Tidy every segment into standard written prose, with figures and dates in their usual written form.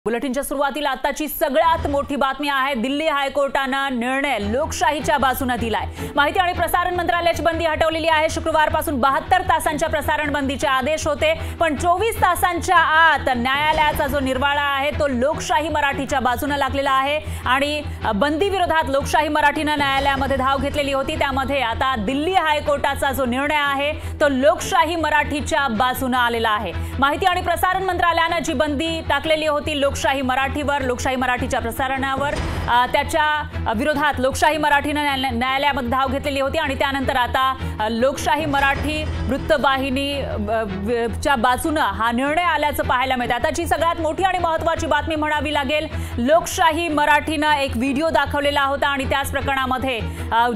बुलेटिनच्या सुरुवातीला आताची सगळ्यात मोठी बातमी आहे। दिल्ली हायकोर्टानं निर्णय लोकशाहीच्या बाजूने दिलाय। माहिती आणि प्रसारण मंत्रालयाची बंदी हटवलेली आहे। शुक्रवारपासून 72 तासांच्या प्रसारण बंदीचे आदेश होते, पण 24 तासांच्या आत न्यायालयाचा जो निर्वाळा आहे तो लोकशाही मराठीच्या बाजूने लागलेला आहे आणि बंदी विरोधात लोकशाही मराठीने न्यायालयामध्ये धाव घेतलेली होती। त्यामध्ये आता दिल्ली हायकोर्टाचा जो निर्णय आहे तो लोकशाही मराठीच्या बाजूने आलेला आहे। माहिती आणि प्रसारण मंत्रालयाने जी बंदी टाकलेली होती लोकशाही मराठीवर, लोकशाही मराठीच्या प्रसारणावर, त्याच्या विरोधात लोकशाही मराठीने न्यायालयामध्ये धाव घेतलेली होती आणि त्यानंतर आता लोकशाही मराठी वृत्तवाहिनीच्या बाजूने हा निर्णय आल्याचं पाहायला मिळतं। आताची सगळ्यात मोठी आणि महत्त्वाची बातमी म्हणावी लागेल, लोकशाही मराठीने एक व्हिडिओ दाखवलेला होता आणि त्याच प्रकरणामध्ये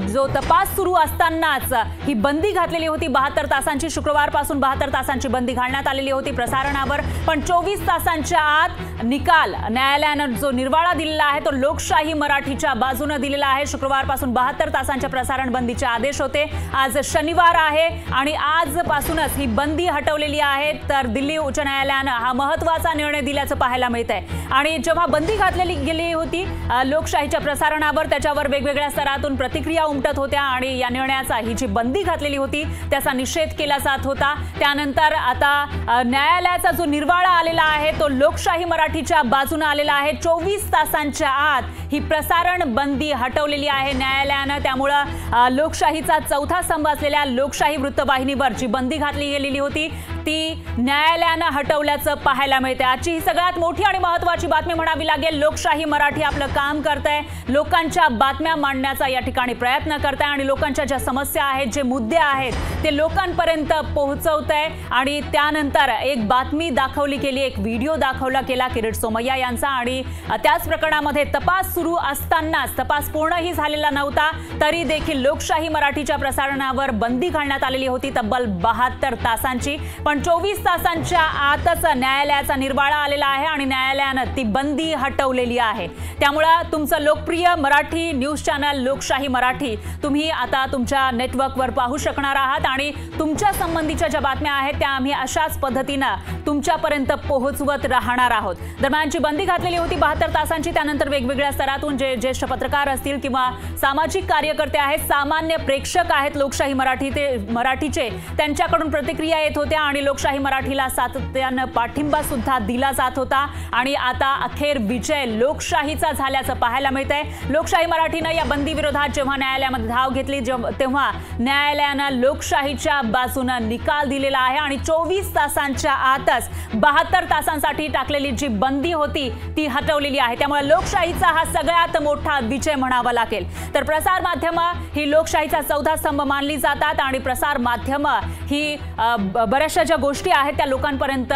जो तपास सुरू असतानाच ही बंदी घातलेली होती। 72 तासांची, शुक्रवारपासून 72 तासांची बंदी घालण्यात आलेली होती प्रसारणावर, पण 24 तासांच्या आत निकाल न्यायालयाने जो निर्वाळा दिलेला आहे तो लोकशाही मराठीच्या बाजूने दिलेला आहे। शुक्रवारपासून 72 तासांच्या प्रसारण बंदीचे आदेश होते। आज शनिवार आहे आणि आजपासूनच ही बंदी हटवलेली आहे। तर दिल्ली उच्च न्यायालयाने हा महत्त्वाचा निर्णय दिल्याचं पाहायला मिळतंय आणि जेव्हा बंदी घातलेली गेली होती लोकशाहीच्या प्रसारणावर, त्याच्यावर वेगवेगळ्या स्तरातून प्रतिक्रिया उमटत होत्या आणि या निर्णयाचा, ही जी बंदी घातलेली होती त्याचा निषेध केला जात होता। त्यानंतर आता न्यायालयाचा जो निर्वाळा आलेला आहे तो लोकशाही मराठीच्या बाजूने आलेला आहे। 24 तासांच्या आत ही प्रसारण बंदी हटवलेली आहे न्यायालयाने। त्यामुळे लोकशाहीचा चौथा स्तंभ असलेल्या लोकशाही वृत्तवाहिनीवर जी बंदी घातली गेलेली होती ती न्यायालयाने हटवल्याचं पाहायला मिळते। आजची ही सगळ्यात मोठी आणि महत्त्वाची बातमी म्हणावी लागेल, लोकशाही मराठी आपलं काम करतंय, लोकांच्या बातम्या मांडण्याचा या ठिकाणी प्रयत्न करतंय आणि लोकांच्या ज्या समस्या आहेत, जे मुद्दे आहेत ते लोकांपर्यंत पोहोचवतंय। आणि त्यानंतर एक बातमी दाखवली गेली, एक व्हिडिओ दाखवला गेला किरीट सोमय्या यांचा आणि त्याच प्रकरणामध्ये तपास सुरू असतानाच, तपास पूर्णही झालेला नव्हता तरी देखील लोकशाही मराठीच्या प्रसारणावर बंदी घालण्यात आलेली होती तब्बल 72 तासांची, पण 24 तासांच्या आतच न्यायालयाचा निर्वाळा आलेला आहे आणि न्यायालयाने ती बंदी हटवलेली आहे। त्यामुळे तुमचं लोकप्रिय मराठी न्यूज चॅनल लोकशाही मराठी तुम्ही आता तुमच्या नेटवर्कवर पाहू शकणार आहात आणि तुमच्या संबंधीच्या ज्या बातम्या आहेत त्या आम्ही अशाच पद्धतीने तुमच्यापर्यंत पोहोचवत राहणार आहोत। दरम्यानची बंदी घातलेली होती 72 तासांची, त्यानंतर वेगवेगळ्या स्तरातून जे ज्येष्ठ पत्रकार असतील किंवा सामाजिक कार्यकर्ते आहेत, सामान्य प्रेक्षक आहेत लोकशाही मराठीचे, त्यांच्याकडून प्रतिक्रिया येत होत्या आणि लोकशाही मराठीला सातत्याने पाठिंबा सुद्धा दिला जात होता आणि आता अखेर विजय लोकशाहीचा झाल्याचं पाहायला मिळतंय। लोकशाही मराठीने या बंदी विरोधात जेव्हा न्यायालयामध्ये धाव घेतली तेव्हा न्यायालयाने लोकशाहीच्या बाजूने निकाल दिलेला आहे आणि 24 तासांच्या आतच 72 तासांसाठी टाकलेली जी बंदी होती ती हटवलेली आहे। त्यामुळे लोकशाहीचा हा सगळ्यात मोठा विजय म्हणावा लागेल। तर प्रसार माध्यम ही लोकशाहीचा चौथा स्तंभ मानली जातात आणि प्रसार माध्यम ही बऱ्याचशा ज्या गोष्टी आहेत त्या लोकांपर्यंत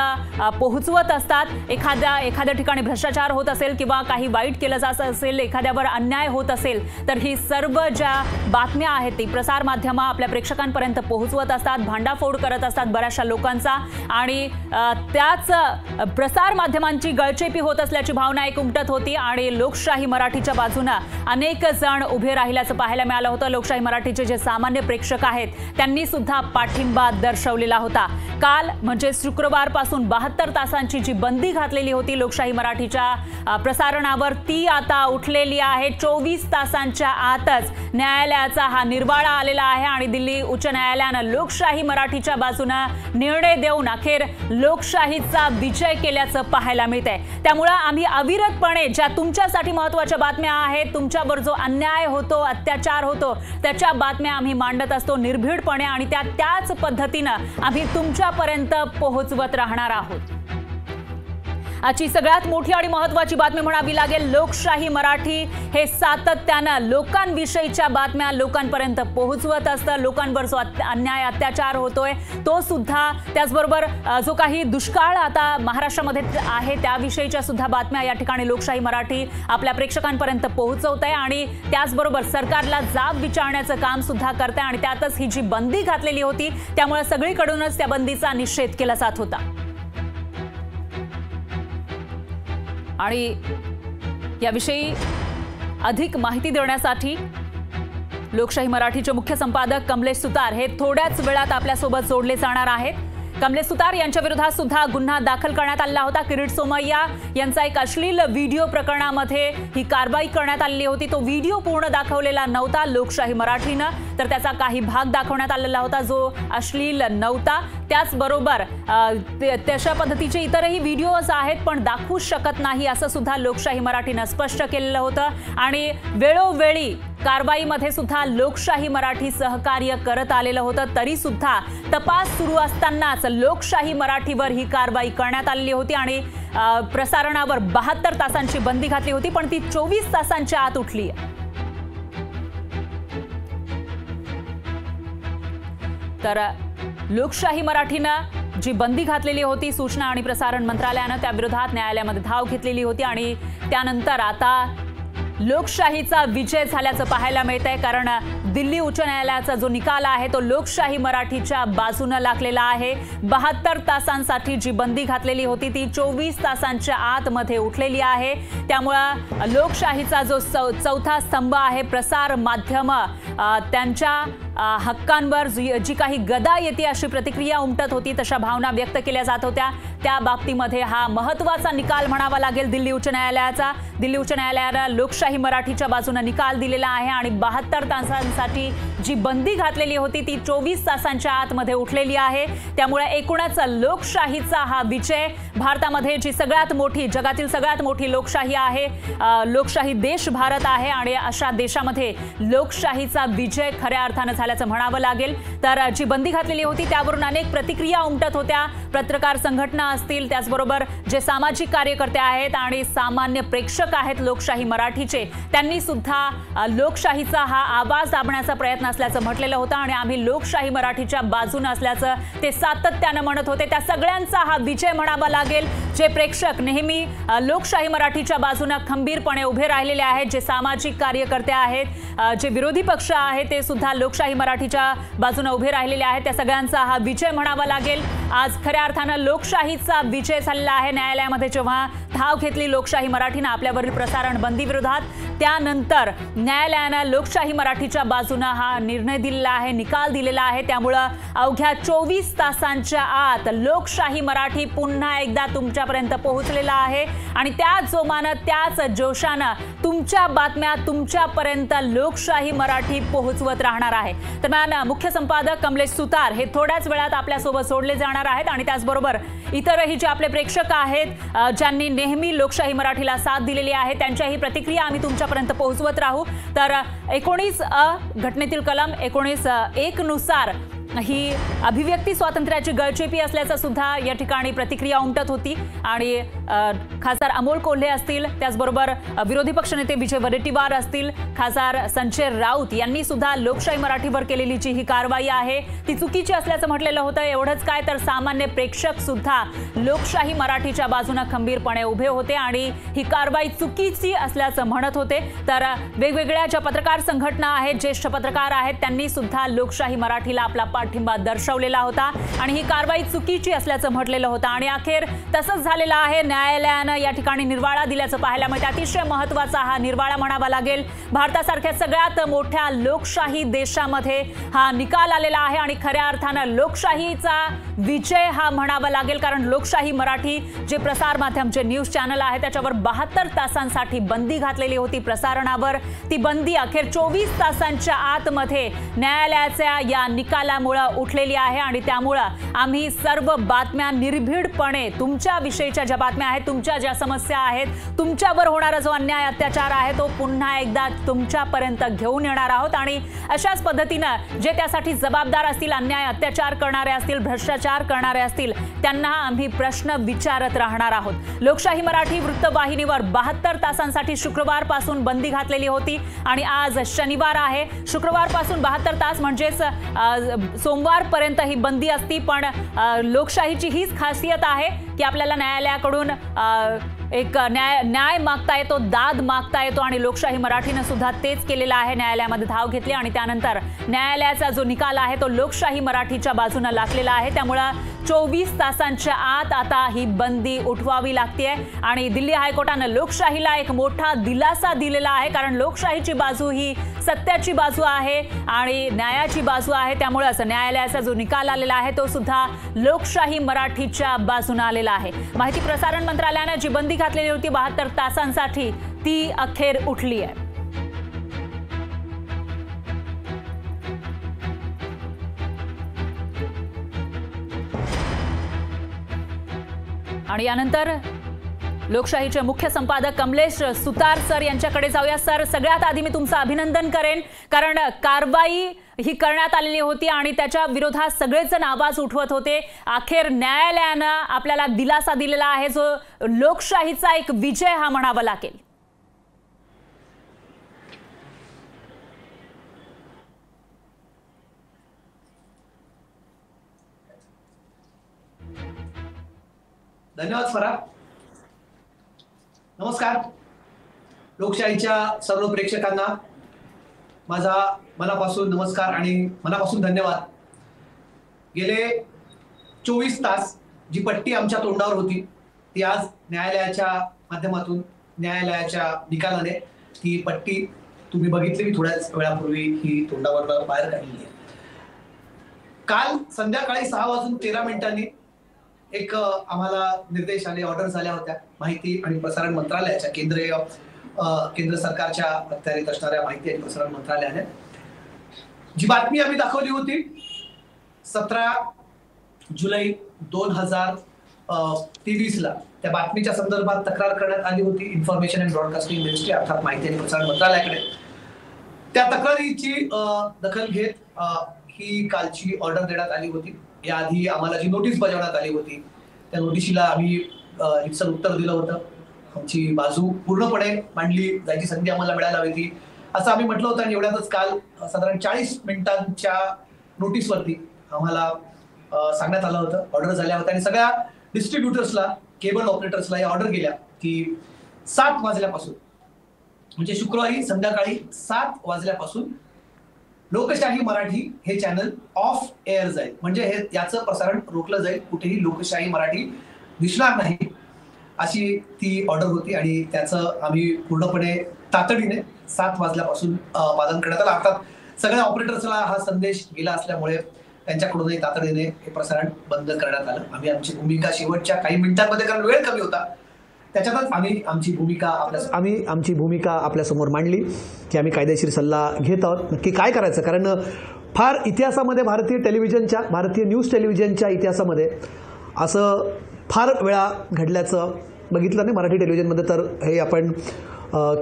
पोहोचवत असतात। एखाद्या ठिकाणी भ्रष्टाचार होत असेल किंवा काही वाईट केलं जात असेल, एखाद्यावर अन्याय होत असेल तर ही सर्व ज्या बातम्या आहेत ती प्रसार माध्यम आपल्या प्रेक्षकांपर्यंत पोहोचवत असतात, भांडाफोड करत असतात बऱ्याचशा लोकांचा आणि त्याच प्रसार माध्यमांची गळचेपी होत असल्याची भावना एक उमटत होती आणि लोकशाही मराठीच्या बाजूने अनेक जण उभे राहिल्याचं पाहायला मिळालं होतं। लोकशाही मराठीचे जे सामान्य प्रेक्षक आहेत त्यांनी सुद्धा पाठिंबा दर्शवलेला होता। काल म्हणजे शुक्रवारपासून 72 तासांची जी बंदी घातलेली होती लोकशाही मराठीच्या प्रसारणावर ती आता उठलेली आहे। 24 तासांच्या आतच न्यायालयाचा हा निर्वाळा आलेला आहे आणि दिल्ली उच्च न्यायालयाने लोकशाही मराठीच्या बाजूने निर्णय देऊन अखेर लोकशाहीचा विजय केल्याचं पाहायला मिळतंय। त्यामुळे आम्ही अविरतपणे ज्या तुमच्यासाठी महत्त्वाच्या बातम्या आहेत, तुमच्यावर जो अन्याय होतो, अत्याचार होतो त्याच्या बातम्या आम्ही मांडत असतो निर्भीडपणे आणि त्याच पद्धतीने आम्ही तुमच्यापर्यंत पोहोचवत राहणार आहोत। आजची सगळ्यात मोठी आणि महत्त्वाची बातमी म्हणावी लागेल, लोकशाही मराठी हे सातत्याने लोकांविषयीच्या बातम्या लोकांपर्यंत पोहोचवत असतं। लोकांवर जो अन्याय अत्याचार होतोय तो सुद्धा, त्याचबरोबर जो काही दुष्काळ आता महाराष्ट्रामध्ये आहे त्याविषयीच्या सुद्धा बातम्या या ठिकाणी लोकशाही मराठी आपल्या प्रेक्षकांपर्यंत पोहोचवत आहे आणि त्याचबरोबर सरकारला जाब विचारण्याचं काम सुद्धा करते आणि त्यातच ही जी बंदी घातलेली होती त्यामुळे सगळीकडूनच त्या बंदीचा निषेध केला जात होता। आणि याविषयी अधिक माहिती देण्यासाठी लोकशाही मराठीचे मुख्य संपादक कमलेश सुतार हे थोड्याच वेळात आपल्यासोबत जोडले जाणार आहेत। कमलेश सुतार यांच्या विरोधात सुद्धा गुन्हा दाखल करण्यात आला होता। किरीट सोमय्या यांचा एक अश्लील व्हिडिओ प्रकरणामध्ये ही कारवाई करण्यात आली होती। तो व्हिडिओ पूर्ण दाखवलेला नव्हता लोकशाही मराठीनं, तर त्याचा काही भाग दाखवण्यात आलेला होता जो अश्लील नव्हता। त्याचबरोबर तशा पद्धतीचे इतरही व्हिडिओज आहेत पण दाखवू शकत नाही असं सुद्धा लोकशाही मराठीनं स्पष्ट केलेलं होतं। आणि वेळोवेळी कारवाईमध्ये सुद्धा लोकशाही मराठी सहकार्य करत आलेलं होतं, तरी सुद्धा तपास सुरू असतानाच लोकशाही मराठीवर ही कारवाई करण्यात आलेली होती आणि प्रसारणावर 72 तासांची बंदी घातली होती, पण ती 24 तासांच्या आत उठली। तर लोकशाही मराठीनं जी बंदी घातलेली होती सूचना आणि प्रसारण मंत्रालयानं त्या विरोधात न्यायालयामध्ये धाव घेतलेली होती आणि त्यानंतर आता लोकशाहीचा विजय झाल्याचं पाहायला मिळतंय, कारण दिल्ली उच्च न्यायालयाचा जो निकाल आहे तो लोकशाही मराठीच्या बाजूने लागलेला आहे। 72 तासांसाठी जी बंदी घातलेली होती ती 24 तासांच्या आतमध्ये उठलेली आहे। त्यामुळे लोकशाहीचा जो चौथा स्तंभ आहे प्रसार माध्यम त्यांच्या हक्कांवर जी काही गदा येते अशी प्रतिक्रिया उमटत होती, तशा भावना व्यक्त केल्या जात होत्या। त्या बाबतीमध्ये हा महत्त्वाचा निकाल म्हणावा लागेल दिल्ली उच्च न्यायालयाचा। दिल्ली उच्च न्यायालयानं लोकशाही मराठीच्या बाजूने निकाल दिलेला आहे आणि 72 तासांसाठी जी बंदी घातलेली होती ती 24 तासांच्या आतमध्ये उठलेली आहे। त्यामुळे एकूणच लोकशाहीचा हा विजय, भारतामध्ये जी सगळ्यात मोठी, जगातील सगळ्यात मोठी लोकशाही आहे, लोकशाही देश भारत आहे आणि अशा देशामध्ये लोकशाहीचा विजय खऱ्या अर्थानं झाल्याचं म्हणावं लागेल। तर जी बंदी घातलेली होती त्यावरून अनेक प्रतिक्रिया उमटत होत्या। पत्रकार संघटना असतील, त्याचबरोबर जे सामाजिक कार्यकर्ते आहेत आणि सामान्य प्रेक्षक आहेत लोकशाही मराठीचे, त्यांनी सुद्धा लोकशाहीचा हा आवाज दाबण्याचा प्रयत्न असल्याचं म्हटलेलं होतं आणि आम्ही लोकशाही मराठीच्या बाजूने असल्याचं ते सातत्यानं म्हणत होते। त्या सगळ्यांचा हा विजय म्हणावा लागेल। जे प्रेक्षक नेहमी लोकशाही मराठीच्या बाजूने खंबीरपणे उभे राहिलेले आहेत, जे सामाजिक कार्यकर्ते आहेत, जे विरोधी पक्ष आहेत ते सुद्धा लोकशाही मराठीच्या बाजूने उभे राहिलेले आहेत, त्या सगळ्यांचा हा विजय म्हणावा लागेल। आज खऱ्या अर्थानं लोकशाहीचा विजय झालेला आहे। न्यायालयामध्ये जेव्हा धाव घेतली लोकशाही मराठीनं आपल्यावरील प्रसारण बंदी विरोधात, त्यानंतर न्यायालयानं लोकशाही मराठीच्या बाजूने हा निर्णय दिलेला आहे, निकाल दिलेला आहे। त्यामुळे अवघ्या 24 तासांच्या आत लोकशाही मराठी पुन्हा एकदा तुमच्यापर्यंत पोहोचलेला आहे आणि त्याच जोमानं, त्याच जोशानं तुमच्या बातम्या तुमच्यापर्यंत लोकशाही मराठी पोहोचवत राहणार आहे। दरम्यान मुख्य संपादक कमलेश सुतार हे थोड्याच वेळात आपल्यासोबत सोडले जाणार आहेत आणि त्याचबरोबर इतरही जे आपले प्रेक्षक आहेत ज्यांनी नेहमी लोकशाही मराठीला साथ दिलेली आहे त्यांच्याही प्रतिक्रिया आम्ही तुमच्यापर्यंत पोहोचवत राहू। तर 19 घटनेतील कलम 19(1) नुसार ही अभिव्यक्ती स्वातंत्र्याची गळचेपी असल्याचं सुद्धा या ठिकाणी प्रतिक्रिया उमटत होती आणि खासदार अमोल कोल्हे असतील, त्याचबरोबर विरोधी पक्षनेते विजय वडेट्टीवार असतील, खासदार संजय राऊत यांनी सुद्धा लोकशाही मराठीवर केलेली जी ही कारवाई आहे ती चुकीची असल्याचं म्हटलेलं होतं। एवढंच काय तर सामान्य प्रेक्षक सुद्धा लोकशाही मराठीच्या बाजूने खंबीरपणे उभे होते आणि ही कारवाई चुकीची असल्याचं म्हणत होते। तर वेगवेगळ्या ज्या पत्रकार संघटना आहेत, ज्येष्ठ पत्रकार आहेत, त्यांनी सुद्धा लोकशाही मराठीला आपला पाठिंबा दर्शवलेला होता आणि ही कारवाई चुकीची असल्याचं म्हटलेलं होतं आणि अखेर तसंच झालेलं आहे। न्यायालयानं या ठिकाणी निर्वाळा दिल्याचं पाहायला मिळतं। अतिशय महत्त्वाचा हा निर्वाळा म्हणावा लागेल। भारतासारख्या सगळ्यात मोठ्या लोकशाही देशामध्ये हा निकाल आलेला आहे आणि खऱ्या अर्थानं लोकशाहीचा विजय हा म्हणावा लागेल, कारण लोकशाही मराठी जे प्रसार माध्यम, जे न्यूज चॅनल आहे त्याच्यावर 72 तासांसाठी बंदी घातलेली होती प्रसारणावर। ती बंदी अखेर 24 तासांच्या आतमध्ये न्यायालयाच्या या निकालामुळे उठलेली आहे आणि त्यामुळे आम्ही सर्व बातम्या निर्भीडपणे तुमच्या विषयीच्या ज्या बातम्या आहेत, तुमच्या ज्या समस्या आहेत, तुमच्यावर होणारा जो अन्याय अत्याचार आहे तो पुन्हा एकदा तुमच्यापर्यंत घेऊन येणार आहोत आणि अशाच पद्धतीनं जे त्यासाठी जबाबदार असतील, अन्याय अत्याचार करणारे असतील, भ्रष्टाचार करणारे असतील, त्यांना आम्ही प्रश्न विचारत राहणार आहोत। लोकशाही मराठी वृत्तवाहिनीवर 72 तासांसाठी शुक्रवारपासून बंदी घातलेली होती आणि आज शनिवार आहे। शुक्रवारपासून 72 तास म्हणजेच सोमवारपर्यंत ही बंदी असती, पण लोकशाहीची हीच खासियत आहे की आपल्याला न्यायालयाकडून एक न्याय मागता येतो, दाद मागता येतो आणि लोकशाही मराठीने सुद्धा तेच केलेलं आहे। न्यायालयामध्ये धाव घेतली आणि त्यानंतर न्यायालयाचा जो निकाल आहे तो लोकशाही मराठीच्या बाजूने लागलेला आहे। त्यामुळे 24 तासांच्या आत आता ही बंदी उठवावी लागतेय आणि दिल्ली हायकोर्टानं लोकशाहीला एक मोठा दिलासा दिलेला आहे, कारण लोकशाहीची बाजू ही सत्याची बाजू आहे आणि न्यायाची बाजू आहे. त्यामुळे असं न्यायालयाचा जो निकाल आलेला आहे तो सुद्धा लोकशाही मराठीच्या बाजूने आलेला आहे. माहिती प्रसारण मंत्रालयाने जी बंदी घातलेली होती 72 तासांसाठी ती अखेर उठली आहे. आणि यानंतर लोकशाहीचे मुख्य संपादक कमलेश सुतार सर यांच्याकडे जाऊया. सर, सगळ्यात आधी मी तुमचं अभिनंदन करेन, कारण कारवाई ही करण्यात आलेली होती आणि त्याच्या विरोधात सगळेजण आवाज उठवत होते. अखेर न्यायालयानं आपल्याला दिलासा दिलेला आहे, जो लोकशाहीचा एक विजय हा म्हणावा लागेल. धन्यवाद स्वरा. नमस्कार. लोकशाहीच्या सर्व प्रेक्षकांना माझा मनापासून नमस्कार आणि मनापासून धन्यवाद. गेले 24 तास जी पट्टी आमच्या तोंडावर होती ती आज न्यायालयाच्या माध्यमातून, न्यायालयाच्या निकालाने ती पट्टी तुम्ही बघितली. मी थोड्याच वेळापूर्वी ही तोंडावर बाहेर काढली आहे. काल संध्याकाळी 6:13 एक आम्हाला निर्देश आले, ऑर्डर्स आल्या होत्या माहिती आणि प्रसारण मंत्रालयाच्या, केंद्र सरकारच्या अखत्यारीत असणाऱ्या माहिती आणि प्रसारण मंत्रालयाने जी बातमी आम्ही दाखवली होती 17 जुलै 2023ला, त्या बातमीच्या संदर्भात तक्रार करण्यात आली होती इन्फॉर्मेशन अँड ब्रॉडकास्टिंग मिनिस्ट्री अर्थात माहिती आणि प्रसारण मंत्रालयाकडे. त्या तक्रारीची दखल घेत ही कालची ऑर्डर देण्यात आली होती. याआधी आम्हाला जी नोटीस बजावण्यात आली होती त्या नोटिशीला आम्ही रितसर उत्तर दिलं होतं. आमची बाजू पूर्णपणे मांडली जायची संधी आम्हाला मिळायला हवी असं आम्ही म्हटलं होतं. आणि एवढ्यातच काल साधारण 40 मिनिटांच्या नोटीसवरती आम्हाला सांगण्यात आलं होतं, ऑर्डर झाल्या होत्या आणि सगळ्या डिस्ट्रीब्युटर्सला, केबल ऑपरेटर्सला या ऑर्डर गेल्या की 7 वाजल्यापासून, म्हणजे शुक्रवारी संध्याकाळी 7 वाजल्यापासून लोकशाही मराठी हे चॅनल ऑफ एअर जाईल, म्हणजे हे याचं प्रसारण रोखलं जाईल, कुठेही लोकशाही मराठी दिसणार नाही अशी ती ऑर्डर होती. आणि त्याचं आम्ही पूर्णपणे तातडीने 7 वाजल्यापासून पालन करण्यात आलं. अर्थात सगळ्या ऑपरेटर्सला हा संदेश गेला असल्यामुळे त्यांच्याकडूनही तातडीने हे प्रसारण बंद करण्यात आलं. आम्ही आमची भूमिका शेवटच्या काही मिनिटांमध्ये, कारण वेळ कमी होता, त्याच्यातच आम्ही आमची भूमिका आपल्यासमोर मांडली की आम्ही कायदेशीर सल्ला घेत आहोत. नक्की काय करायचं, कारण फार इतिहासामध्ये भारतीय न्यूज टेलिव्हिजनच्या इतिहासामध्ये असं फार वेळा घडल्याचं बघितलं नाही मराठी टेलिव्हिजनमध्ये. तर हे आपण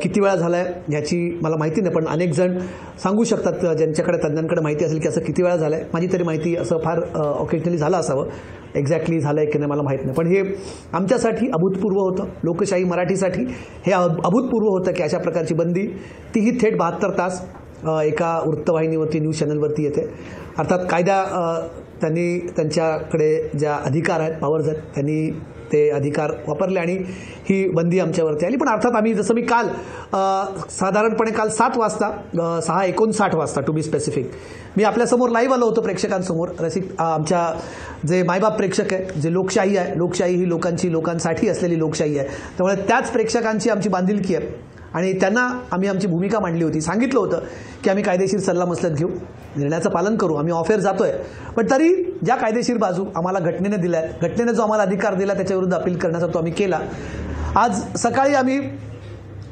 किती वेळा झालं आहे ह्याची मला माहिती नाही, पण अनेक जण सांगू शकतात ज्यांच्याकडे, तज्ञांकडे माहिती असेल की असं किती वेळा झालं आहे. माझी तरी माहिती असं फार ऑकेजनली झालं असावं. एक्झॅक्टली झालं आहे की नाही मला माहीत नाही, पण हे आमच्यासाठी अभूतपूर्व होतं. लोकशाही मराठीसाठी हे अभूतपूर्व होतं की अशा प्रकारची बंदी, तीही थेट 72 तास एका वृत्तवाहिनीवरती, न्यूज चॅनलवरती येते. अर्थात कायदा त्यांनी त्यांच्याकडे ज्या अधिकार आहेत, पॉवर्स आहेत, त्यांनी ते अधिकार वापरले आणि ही बंदी आमच्यावरती आली. पण अर्थात आम्ही, जसं मी काल साधारणपणे काल 7 वाजता, 6:59 वाजता टू बी स्पेसिफिक, मी आपल्यासमोर लाईव्ह आलो होतो प्रेक्षकांसमोर. आमच्या जे मायबाप प्रेक्षक आहे, जे लोकशाही आहे, लोकशाही ही लोकांसाठी असलेली लोकशाही आहे, त्यामुळे त्याच प्रेक्षकांची आमची बांधिलकी आहे आणि त्यांना आम्ही आमची भूमिका मांडली होती. सांगितलं होतं की आम्ही कायदेशीर सल्लामसलत घेऊ, निर्णयाचं पालन करू, आम्ही ऑफेअर जातोय, पण तरी ज्या कायदेशीर बाजू आम्हाला घटनेने दिल्या, घटनेने जो आम्हाला अधिकार दिला त्याच्याविरुद्ध अपील करण्याचा तो आम्ही केला. आज सकाळी आम्ही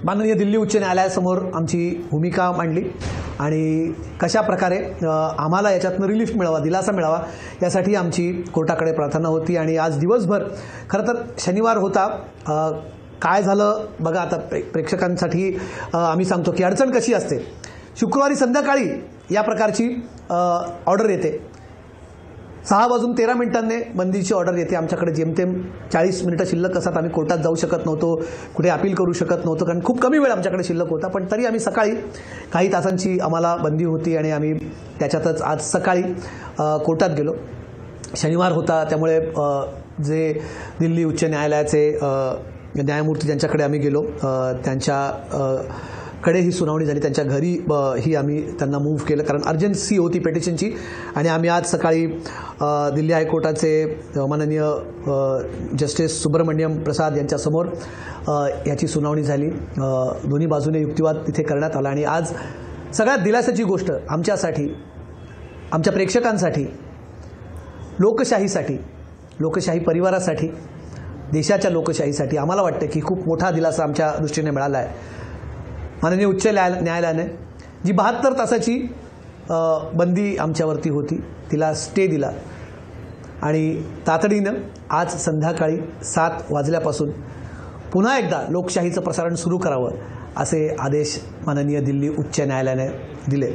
माननीय दिल्ली उच्च न्यायालयासमोर आमची भूमिका मांडली आणि कशा प्रकारे आम्हाला याच्यातनं रिलीफ मिळावा, दिलासा मिळावा, यासाठी आमची कोर्टाकडे प्रार्थना होती. आणि आज दिवसभर, खरं तर शनिवार होता, काय झालं बघा, आता प्रेक्षकांसाठी आम्ही सांगतो की अडचण कशी असते. शुक्रवारी संध्याकाळी या प्रकारची ऑर्डर येते, 6:13 बंदीची ऑर्डर येते. आमच्याकडे जेमतेम 40 मिनिटं शिल्लक असतात. आम्ही कोर्टात जाऊ शकत नव्हतो, कुठे अपील करू शकत नव्हतो, कारण खूप कमी वेळ आमच्याकडे शिल्लक होता. पण तरी आम्ही सकाळी काही तासांची आम्हाला बंदी होती आणि आम्ही त्याच्यातच आज सकाळी कोर्टात गेलो. शनिवार होता, त्यामुळे जे दिल्ली उच्च न्यायालयाचे न्यायमूर्ती ज्यांच्याकडे आम्ही गेलो, त्यांच्या कडे ही सुनावणी झाली. त्यांच्या घरी ही आम्ही त्यांना मूव्ह केलं कारण अर्जन्सी होती पेटिशनची. आणि आम्ही आज सकाळी दिल्ली हायकोर्टाचे माननीय जस्टिस सुब्रमण्यम प्रसाद यांच्यासमोर याची सुनावणी झाली. दोन्ही बाजूने युक्तिवाद तिथे करण्यात आला. आणि आज सगळ्यात दिलासाची गोष्ट आमच्यासाठी, आमच्या प्रेक्षकांसाठी, लोकशाहीसाठी, लोकशाही परिवारासाठी, देशाच्या लोकशाहीसाठी आम्हाला वाटतं की खूप मोठा दिलासा आमच्या दृष्टीने मिळाला आहे. माननीय उच्च न्यायालयाने जी 72 तासाची बंदी आमच्यावरती होती तिला स्टे दिला आणि तातडीनं आज संध्याकाळी 7 वाजल्यापासून पुन्हा एकदा लोकशाहीचं प्रसारण सुरू करावं असे आदेश माननीय दिल्ली उच्च न्यायालयाने दिले.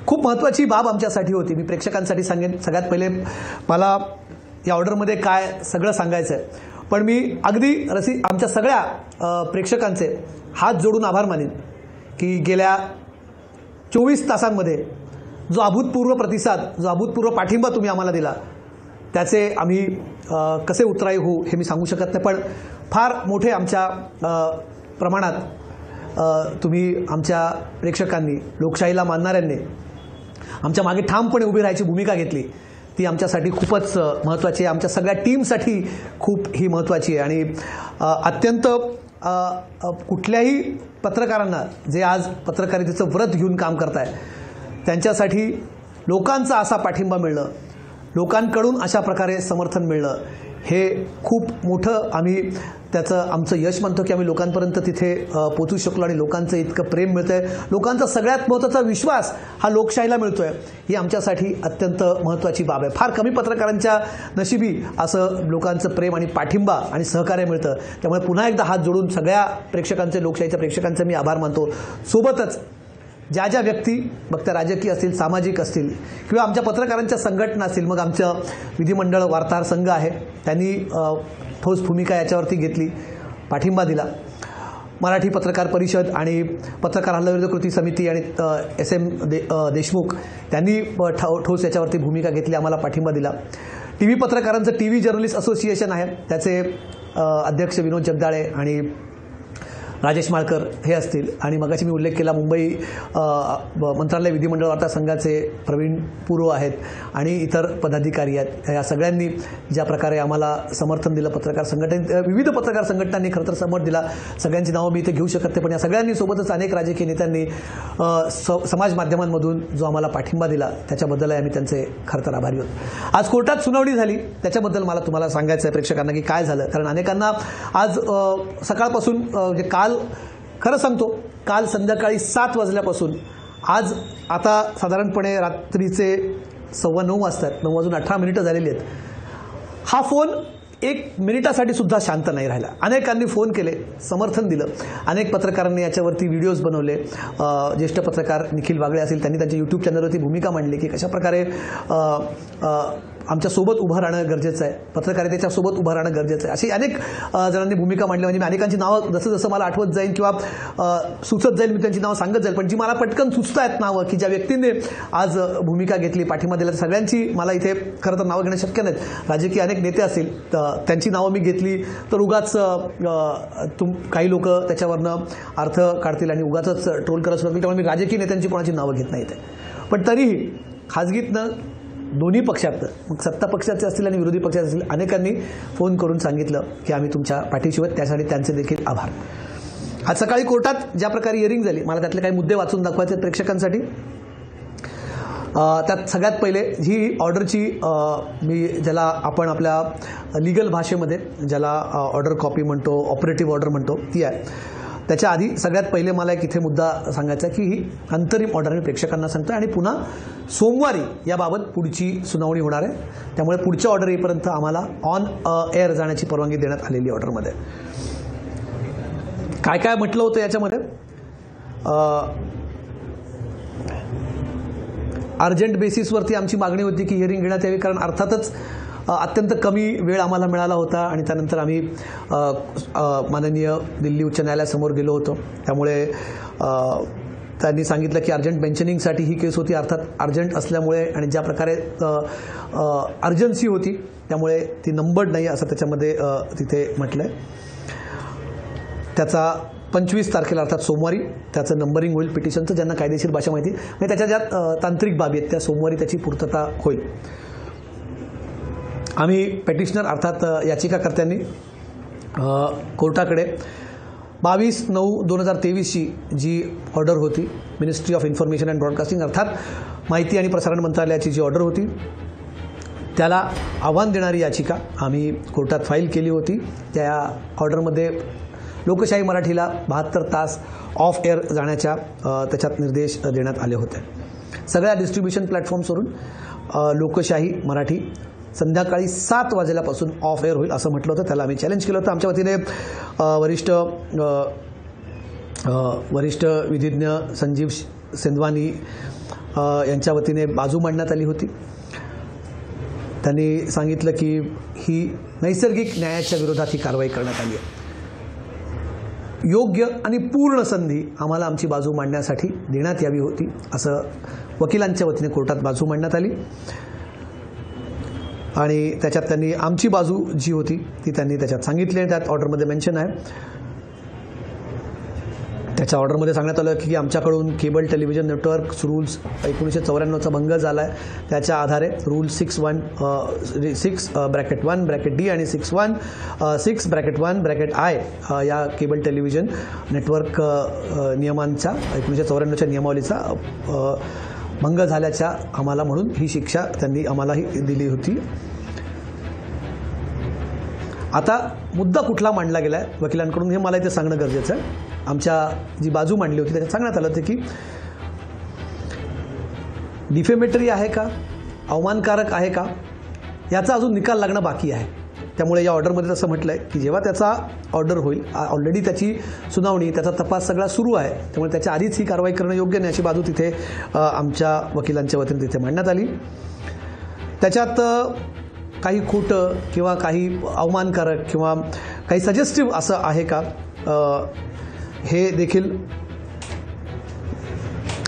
खूप महत्त्वाची बाब आमच्यासाठी होती. मी प्रेक्षकांसाठी सांगेन. सगळ्यात पहिले मला या ऑर्डरमध्ये काय सगळं सांगायचं आहे, पण मी अगदी आमच्या सगळ्या प्रेक्षकांचे हात जोडून आभार मानेन की गेल्या 24 तासांमध्ये जो अभूतपूर्व प्रतिसाद, जो अभूतपूर्व पाठिंबा तुम्ही आम्हाला दिला त्याचे आम्ही कसे उतराई होऊ हे मी सांगू शकत नाही. पण फार मोठे आमच्या प्रमाणात तुम्ही आमच्या प्रेक्षकांनी, लोकशाहीला मानणाऱ्यांनी आमच्या मागे ठामपणे उभी राहायची भूमिका घेतली. ती आमच्यासाठी खूपच महत्त्वाची आहे. आमच्या सगळ्या टीमसाठी खूप ही महत्त्वाची आहे. आणि अत्यंत कुठल्याही पत्रकारांना जे आज पत्रकारितेचं व्रत घेऊन काम करताय त्यांच्यासाठी लोकांचा असा पाठिंबा मिळणं, लोकांकडून अशा प्रकारे समर्थन मिळणं हे खूप मोठं आम्ही त्याचं आमचं यश मानतो की आम्ही लोकांपर्यंत तिथे पोहोचू शकलो आणि लोकांचं इतकं प्रेम मिळतं आहे. लोकांचा सगळ्यात महत्त्वाचा विश्वास हा लोकशाहीला मिळतो आहे. ही आमच्यासाठी अत्यंत महत्त्वाची बाब आहे. फार कमी पत्रकारांच्या नशिबी असं लोकांचं प्रेम आणि पाठिंबा आणि सहकार्य मिळतं. त्यामुळे पुन्हा एकदा हात जोडून सगळ्या प्रेक्षकांचे, लोकशाहीच्या प्रेक्षकांचे मी आभार मानतो. सोबतच ज्या ज्या व्यक्ती, मग त्या राजकीय असतील, सामाजिक असतील किंवा आमच्या पत्रकारांच्या संघटना असतील, मग आमचं विधिमंडळ वार्ताहर संघ आहे, त्यांनी ठोस भूमिका याच्यावरती घेतली, पाठिंबा दिला. मराठी पत्रकार परिषद आणि पत्रकार हल्लाविरोधी कृती समिती आणि SM देशमुख त्यांनी ठोस याच्यावरती भूमिका घेतली, आम्हाला पाठिंबा दिला. TV पत्रकारांचं TV जर्नलिस्ट असोसिएशन आहे, त्याचे अध्यक्ष विनोद जगदाळे आणि राजेश माळकर हे असतील. आणि मगाशी मी उल्लेख केला मुंबई मंत्रालय विधिमंडळ वार्ता संघाचे प्रवीण पुरो आहेत आणि इतर पदाधिकारी आहेत. या सगळ्यांनी ज्या प्रकारे आम्हाला समर्थन दिलं, पत्रकार संघटने, विविध पत्रकार संघटनांनी खरं तर समर्थन दिला. सगळ्यांची नावं मी इथे घेऊ शकत नाही, पण या सगळ्यांनी सोबतच अनेक राजकीय नेत्यांनी समाज माध्यमांमधून जो आम्हाला पाठिंबा दिला त्याच्याबद्दलही आम्ही त्यांचे खरं तर आभारी आहोत. आज कोर्टात सुनावणी झाली त्याच्याबद्दल मला तुम्हाला सांगायचं आहे प्रेक्षकांना की काय झालं. कारण अनेकांना आज सकाळपासून काल, खरं सांगतो, काल संध्याकाळी 7 वाजल्यापासून आज आता साधारणपणे रात्रीचे 9:15 वाजतात, 9:18 झालेली आहेत. हा फोन 1 मिनिटासाठी सुद्धा शांत नाही राहिला. अनेकांनी फोन केले, समर्थन दिलं. अनेक पत्रकारांनी याच्यावरती व्हिडिओज बनवले. ज्येष्ठ पत्रकार निखिल वागळे असतील, त्यांनी त्यांच्या यूट्यूब चॅनलवरती भूमिका मांडली की कशाप्रकारे आमच्यासोबत उभं राहणं गरजेचं आहे, पत्रकारितेच्या सोबत उभं राहणं गरजेचं आहे. अशी अनेक जणांनी भूमिका मांडली. म्हणजे मी अनेकांची नावं जसं जसं मला आठवत जाईल किंवा सुचत जाईल मी त्यांची नावं सांगत जाईल, पण जी मला पटकन सुचत आहेत नावं की ज्या व्यक्तींनी आज भूमिका घेतली, पाठिंबा दिला, सगळ्यांची मला इथे खरं तर नावं घेणं शक्य नाहीत. राजकीय अनेक नेते असतील त्यांची नावं मी घेतली तर उगाच काही लोक त्याच्यावरनं अर्थ काढतील आणि उगाच ट्रोल करत असतील. त्यामुळे मी राजकीय नेत्यांची कोणाची नावं घेत नाही इथे. पण तरीही खाजगीतनं दोन्ही पक्षातनं, मग सत्ता पक्षाचे असतील आणि विरोधी पक्षाचे असतील, अनेकांनी फोन करून सांगितलं की आम्ही तुमच्या पाठीशी आहोत. त्यासाठी त्यांचे देखील आभार. आज सकाळी कोर्टात ज्या प्रकारे हिअरिंग झाली, मला त्यातले काही मुद्दे वाचून दाखवायचे प्रेक्षकांसाठी. त्यात सगळ्यात पहिले ही ऑर्डरची मी ज्याला आपण आपल्या लीगल भाषेमध्ये ज्याला ऑर्डर कॉपी म्हणतो, ऑपरेटिव्ह ऑर्डर म्हणतो, ती आहे. त्याच्या आधी सगळ्यात पहिले मला एक इथे मुद्दा सांगायचा की ही अंतरिम ऑर्डर मी प्रेक्षकांना सांगतो आणि पुन्हा सोमवारी याबाबत पुढची सुनावणी होणार आहे. त्यामुळे पुढच्या ऑर्डर येईपर्यंत आम्हाला ऑन एअर जाण्याची परवानगी देण्यात आलेली ऑर्डरमध्ये. काय काय म्हटलं होतं याच्यामध्ये, अर्जंट बेसिसवरती आमची मागणी होती की हिअरिंग घेण्यात यावी, कारण अर्थातच अत्यंत कमी वेळ आम्हाला मिळाला होता आणि त्यानंतर आम्ही माननीय दिल्ली उच्च न्यायालयासमोर गेलो होतो. त्यामुळे त्यांनी सांगितलं की अर्जंट मेन्शनिंगसाठी ही केस होती. अर्थात अर्जंट असल्यामुळे आणि ज्या प्रकारे अर्जन्सी होती त्यामुळे ती नंबर्ड नाही असं त्याच्यामध्ये तिथे म्हटलं आहे. त्याचा 25 तारखेला अर्थात सोमवारी त्याचं नंबरिंग होईल पिटिशनचं, ज्यांना कायदेशीर भाषा माहिती आणि त्याच्या ज्या तांत्रिक बाबी आहेत त्या सोमवारी त्याची पूर्तता होईल. आम्ही पेटिशनर अर्थात याचिकाकर्त्यांनी कोर्टाकडे 22/9/2023ची जी ऑर्डर होती ministry of information and broadcasting अर्थात माहिती आणि प्रसारण मंत्रालयाची जी ऑर्डर होती त्याला आव्हान देणारी याचिका आम्ही कोर्टात फाईल केली होती. त्या ऑर्डरमध्ये लोकशाही मराठीला 72 तास ऑफ एअर जाण्याच्या त्याच्यात निर्देश देण्यात आले होते. सगळ्या डिस्ट्रीब्युशन प्लॅटफॉर्म्सवरून लोकशाही मराठी संध्याकाळी 7 वाजल्यापासून ऑफ एअर होईल असं म्हटलं होतं. त्याला आम्ही चॅलेंज केलं होतं. आमच्या वतीने वरिष्ठ विधिज्ञ संजीव सेंधवानी यांच्या वतीने बाजू मांडण्यात आली होती. त्यांनी सांगितलं की ही नैसर्गिक न्यायाच्या विरोधात ही कारवाई करण्यात आली आहे. योग्य आणि पूर्ण संधी आम्हाला आमची बाजू मांडण्यासाठी देण्यात यावी होती असं वकिलांच्या वतीने कोर्टात बाजू मांडण्यात आली आणि त्याच्यात त्यांनी आमची बाजू जी होती ती त्यांनी त्याच्यात सांगितली आहे. त्यात ऑर्डरमध्ये मेन्शन आहे. त्याच्या ऑर्डरमध्ये सांगण्यात आलं की आमच्याकडून केबल टेलिव्हिजन नेटवर्क रूल्स 1994चा भंग झाला आहे. त्याच्या आधारे रूल 6(1)(d) आणि 6(1)(I) या केबल टेलिव्हिजन नेटवर्क नियमांच्या 1994च्या नियमावलीचा भंग झाल्याच्या आम्हाला म्हणून ही शिक्षा त्यांनी आम्हालाही दिली होती. आता मुद्दा कुठला मांडला गेला आहे वकिलांकडून हे मला इथे सांगणं गरजेचं आहे. आमच्या जी बाजू मांडली होती त्याच्यात सांगण्यात आलं होतं की डिफेमेटरी आहे का, अवमानकारक आहे का, याचा अजून निकाल लागणं बाकी आहे. त्यामुळे या ऑर्डरमध्ये असं म्हटलं आहे की जेव्हा त्याचा ऑर्डर होईल ऑलरेडी त्याची सुनावणी त्याचा तपास सगळा सुरू आहे त्यामुळे त्याच्या आधीच ही कारवाई करणं योग्य नाही अशी बाजू तिथे आमच्या वकिलांच्या वतीने तिथे मांडण्यात आली. त्याच्यात काही खोटं किंवा काही अवमानकारक किंवा काही सजेस्टिव्ह असं आहे का हे देखील